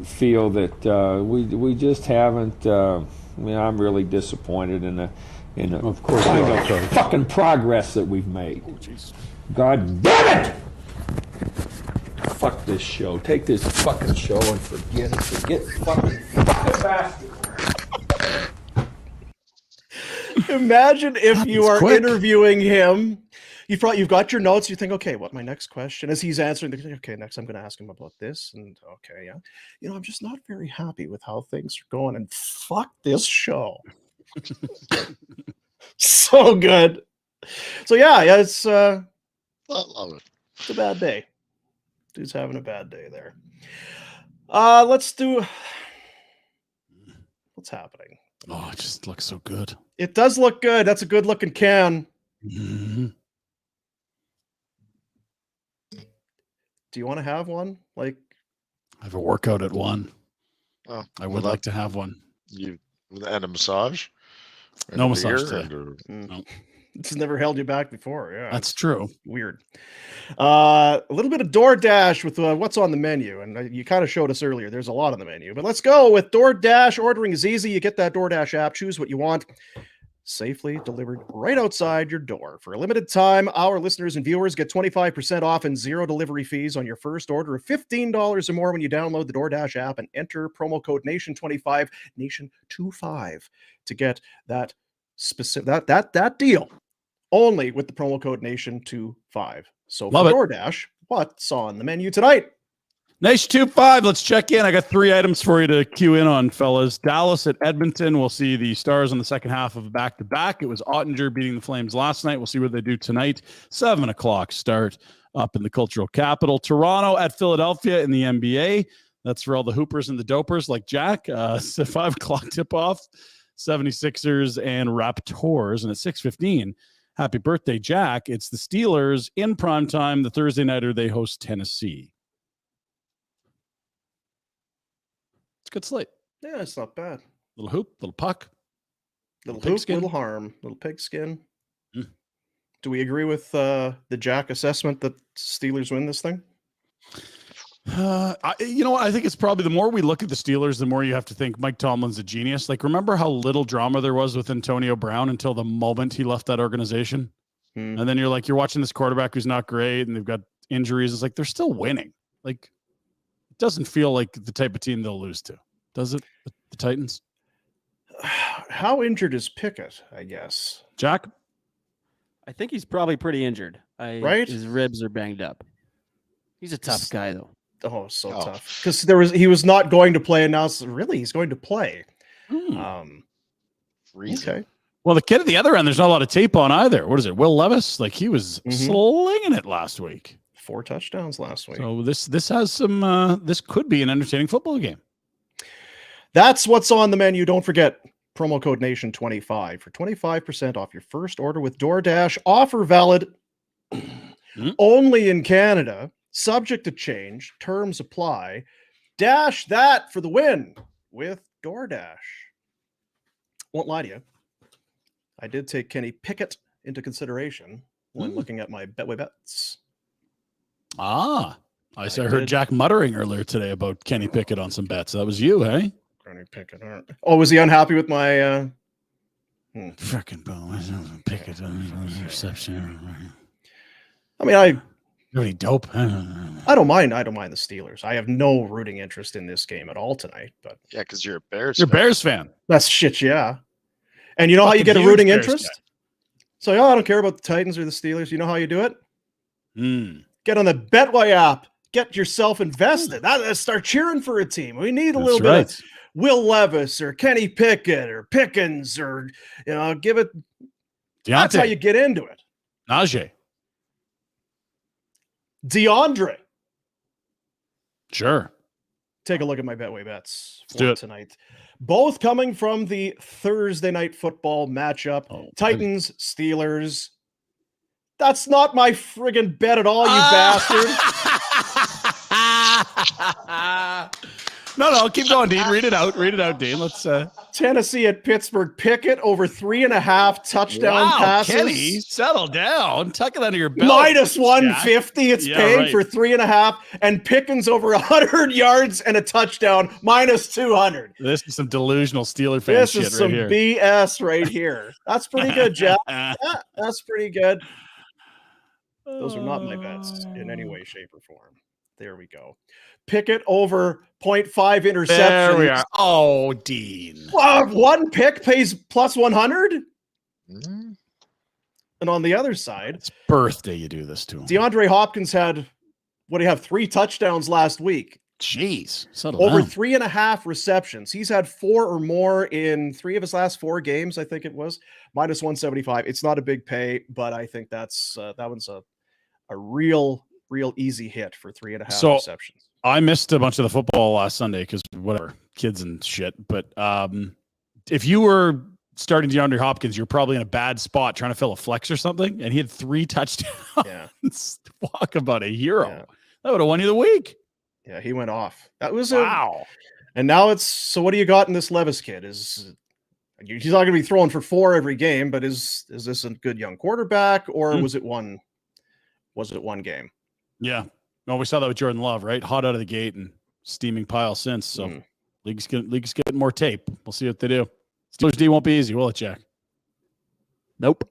feel that we just haven't. I'm really disappointed in the of course kind of fucking progress that we've made. God damn it! Fuck this show. Take this fucking show and forget it. Forget fucking bastard. Imagine if you It's are quick. interviewing him. You've got your notes. You think, okay, what my next question? As he's answering, okay, next I'm going to ask him about this, and okay, yeah, I'm just not very happy with how things are going, and fuck this show. So good. So yeah, it's I love it. it's a bad day. Dude's having a bad day there. Let's do what's happening. Oh, it just looks so good. It does look good. That's a good looking can. Mm-hmm. Do you want to have one? Like, I have a workout at 1. Oh, I would like to have one. And a massage. No And a massage beer today. and No. it's never held you back before. Yeah, That's true. weird. A little bit of DoorDash with what's on the menu, and you kind of showed us earlier. There's a lot on the menu, but let's go with DoorDash. Ordering is easy. You get that DoorDash app, choose what you want, safely delivered right outside your door. For a limited time, our listeners and viewers get 25% off and 0 delivery fees on your first order of $15 or more when you download the DoorDash app and enter promo code Nation25, Nation25, to get that specific that deal only with the promo code Nation25. So Love for it. DoorDash, what's on the menu tonight? Nation 2-5, let's check in. I got 3 items for you to cue in on, fellas. Dallas at Edmonton. We'll see the Stars on the second half of back-to-back. It was Ottinger beating the Flames last night. We'll see what they do tonight. 7 o'clock start up in the cultural capital. Toronto at Philadelphia in the NBA. That's for all the hoopers and the dopers like Jack. It's a 5 o'clock tip-off. 76ers and Raptors. And at 6:15, happy birthday, Jack. It's the Steelers in primetime. The Thursday nighter, they host Tennessee. Good slate. Yeah, it's not bad. Little hoop, little puck, Little pig hoop, skin. little harm, little pigskin. Mm. Do we agree with the Jack assessment that Steelers win this thing? You know what? I think it's probably the more we look at the Steelers, the more you have to think Mike Tomlin's a genius. Like, remember how little drama there was with Antonio Brown until the moment he left that organization? And then you're watching this quarterback who's not great and they've got injuries. It's like, they're still winning. Like, it doesn't feel like the type of team they'll lose to, does it? The Titans? How injured is Pickett, I guess? Jack? I think he's probably pretty injured. Right? His ribs are banged up. He's a tough guy, though. Oh, so tough. Because he was not going to play, and now really he's going to play. Okay. Well, the kid at the other end, there's not a lot of tape on either. What is it? Will Levis? Like, he was slinging it last week. 4 touchdowns last week. So this has some. This could be an entertaining football game. That's what's on the menu. Don't forget promo code Nation25 for 25% off your first order with DoorDash. Offer valid only in Canada. Subject to change. Terms apply. Dash that for the win with DoorDash. Won't lie to you. I did take Kenny Pickett into consideration when looking at my Betway bets. I heard Jack muttering earlier today about Kenny Pickett on some bets. That was you, hey? Kenny Pickett. Oh, was he unhappy with my freaking Pickett interception? I mean, really dope. I don't mind the Steelers. I have no rooting interest in this game at all tonight. But yeah, because you're a Bears. You're a Bears fan. That's shit, yeah. And you know how you get a rooting interest? So, I don't care about the Titans or the Steelers. You know how you do it? Get on the Betway app. Get yourself invested. Start cheering for a team. We need a little bit of Will Levis or Kenny Pickett or Pickens or, give it. That's how you get into it. Najee. DeAndre. Sure. Take a look at my Betway bets for tonight. Both coming from the Thursday night football matchup. Titans, Steelers. That's not my friggin' bet at all, you bastard. No, keep going, Dean. Read it out, Dean. Let's Tennessee at Pittsburgh. Pickett over 3.5 touchdown passes. Kenny, settle down. Tuck it under your belt. Minus 150. It's paying for 3.5. And Pickens over 100 yards and a touchdown. Minus 200. This is some delusional Steeler fan This shit is some right here. BS right here. That's pretty good, Jeff. Yeah, that's pretty good. Those are not my bets in any way, shape, or form. There we go. Pickett over 0.5 interceptions. There we are. Oh, Dean. One pick pays plus 100. Mm-hmm. And on the other side, It's birthday you do this to him. DeAndre Hopkins had, 3 touchdowns last week. Jeez. Settle Over down. 3.5 receptions. He's had 4 or more in 3 of his last 4 games, I think it was. Minus 175. It's not a big pay, but I think that's that one's a real easy hit for 3.5 receptions. I missed a bunch of the football last Sunday because whatever, kids and shit. But if you were starting DeAndre Hopkins, you're probably in a bad spot trying to fill a flex or something, and he had 3 touchdowns. Yeah. Talk about a hero. Yeah. That would have won you the week. Yeah, he went off. That was wow. And now so what do you got in this Levis kid? He's not going to be throwing for 4 every game, but is this a good young quarterback, or was it one game? Yeah. No, we saw that with Jordan Love, right? Hot out of the gate and steaming pile since. So league's getting more tape. We'll see what they do. Steelers D won't be easy, will it, Jack? Nope.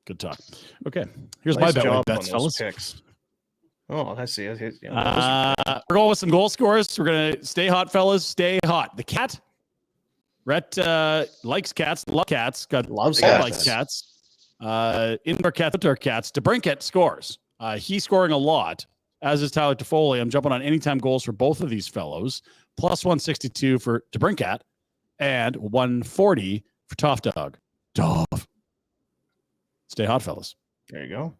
Good talk. Okay. Here's Nice my job bets, on those fellas. picks. Oh, I see. We're going with some goal scores. We're going to stay hot, fellas. Stay hot. The cat. Rhett likes cats. Loves cats. Loves likes cats. Indoor cats, outdoor cats. DeBrincat scores. He's scoring a lot, as is Tyler Toffoli. I'm jumping on anytime goals for both of these fellows. Plus 162 for DeBrincat and 140 for Tough Dog. Tough. Stay hot, fellas. There you go.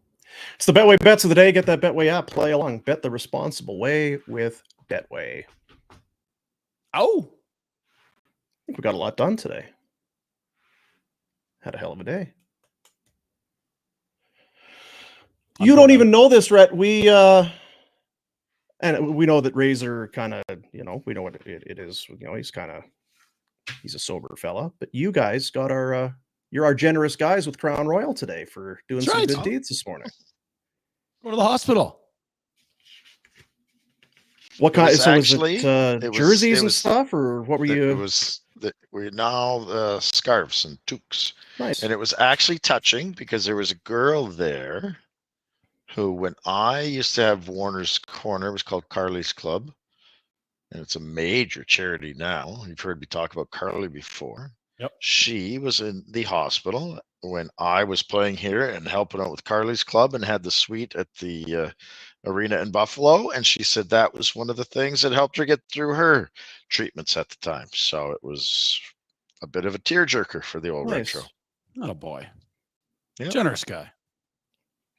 It's the Betway bets of the day. Get that Betway app. Play along. Bet the responsible way with Betway. Oh. I think we got a lot done today. Had a hell of a day. You don't even know this, Rhett. And we know that Razor kind of, we know what it is. He's a sober fella. But you guys got you're our generous guys with Crown Royal today for doing some good deeds this morning. Go to the hospital. What kind? So was it jerseys and stuff, or what were you? It was we're now scarves and toques. Nice. And it was actually touching because there was a girl there who, when I used to have Warner's Corner, it was called Carly's Club, and it's a major charity now. You've heard me talk about Carly before. Yep. She was in the hospital when I was playing here and helping out with Carly's Club and had the suite at the arena in Buffalo. And she said that was one of the things that helped her get through her treatments at the time. So it was a bit of a tearjerker for the old retro. Not a boy. Yep. Generous guy.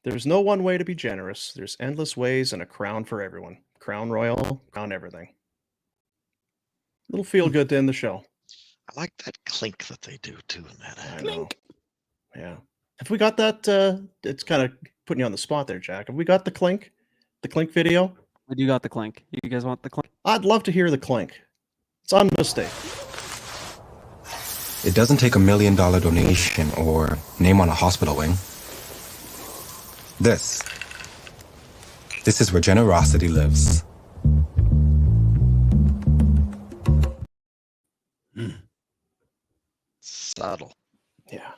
There's no one way to be generous. There's endless ways and a crown for everyone. Crown Royal, crown everything. Little feel good to end the show. I like that clink that they do too in that ad. Clink. Yeah. Have we got that? It's kind of putting you on the spot there, Jack. Have we got the clink video? We do got the clink. You guys want the clink? I'd love to hear the clink. It's unmistakable. It doesn't take $1 million donation or name on a hospital wing. This is where generosity lives. Subtle. Yeah,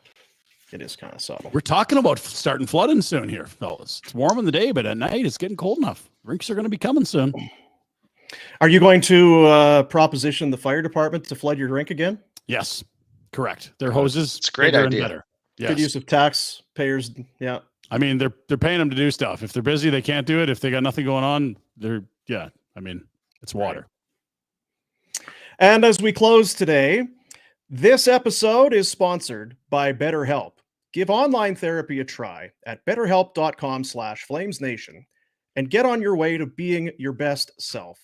it is kind of subtle. We're talking about starting flooding soon here, fellas. It's warm in the day, but at night it's getting cold enough. Rinks are going to be coming soon. Are you going to proposition the fire department to flood your rink again? Yes, correct. Their hoses. It's a great idea. Better. Yes. Good use of taxpayers. Yeah. I mean, they're paying them to do stuff. If they're busy, they can't do it. If they got nothing going on, it's water. Right. And as we close today, this episode is sponsored by BetterHelp. Give online therapy a try at betterhelp.com/FlamesNation and get on your way to being your best self.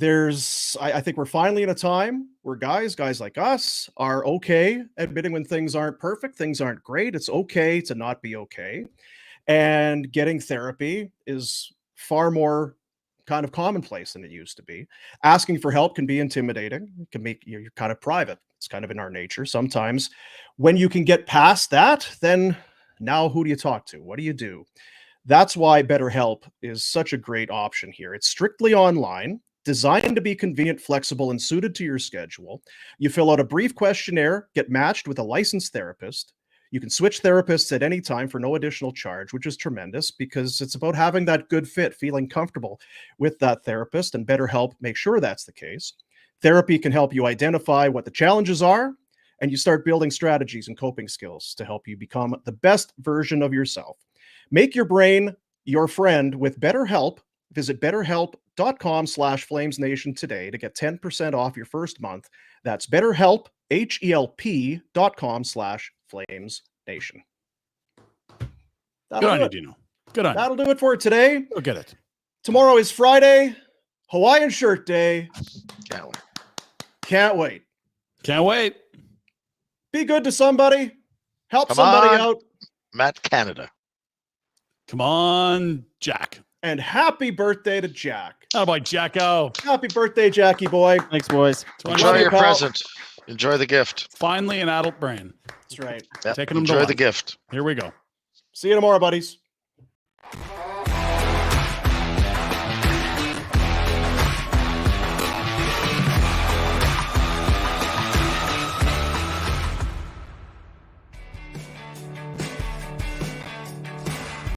I think we're finally in a time where guys like us are okay admitting when things aren't perfect, things aren't great. It's okay to not be okay. And getting therapy is far more kind of commonplace than it used to be. Asking for help can be intimidating. It can make you're kind of private. It's kind of in our nature. Sometimes when you can get past that, then now who do you talk to? What do you do? That's why BetterHelp is such a great option here. It's strictly online, designed to be convenient, flexible, and suited to your schedule. You fill out a brief questionnaire, get matched with a licensed therapist. You can switch therapists at any time for no additional charge, which is tremendous because it's about having that good fit, feeling comfortable with that therapist, and BetterHelp makes sure that's the case. Therapy can help you identify what the challenges are, and you start building strategies and coping skills to help you become the best version of yourself. Make your brain your friend with BetterHelp. Visit betterhelp.com/FlamesNation today to get 10% off your first month. That's BetterHelp, HELP.com/FlamesNation. Good on you, Dino. Good on you. That'll do it for today. Go get it. Tomorrow is Friday, Hawaiian Shirt Day. Can't wait. Can't wait. Can't wait. Be good to somebody. Help Come somebody on, out. Matt Canada. Come on, Jack. And happy birthday to Jack. How about Jacko? Happy birthday, Jackie boy. Thanks, boys. Enjoy your present. Enjoy the gift. Finally, an adult brain. That's right. Yep. Taking them to Enjoy the lunch. gift. Here we go. See you tomorrow, buddies.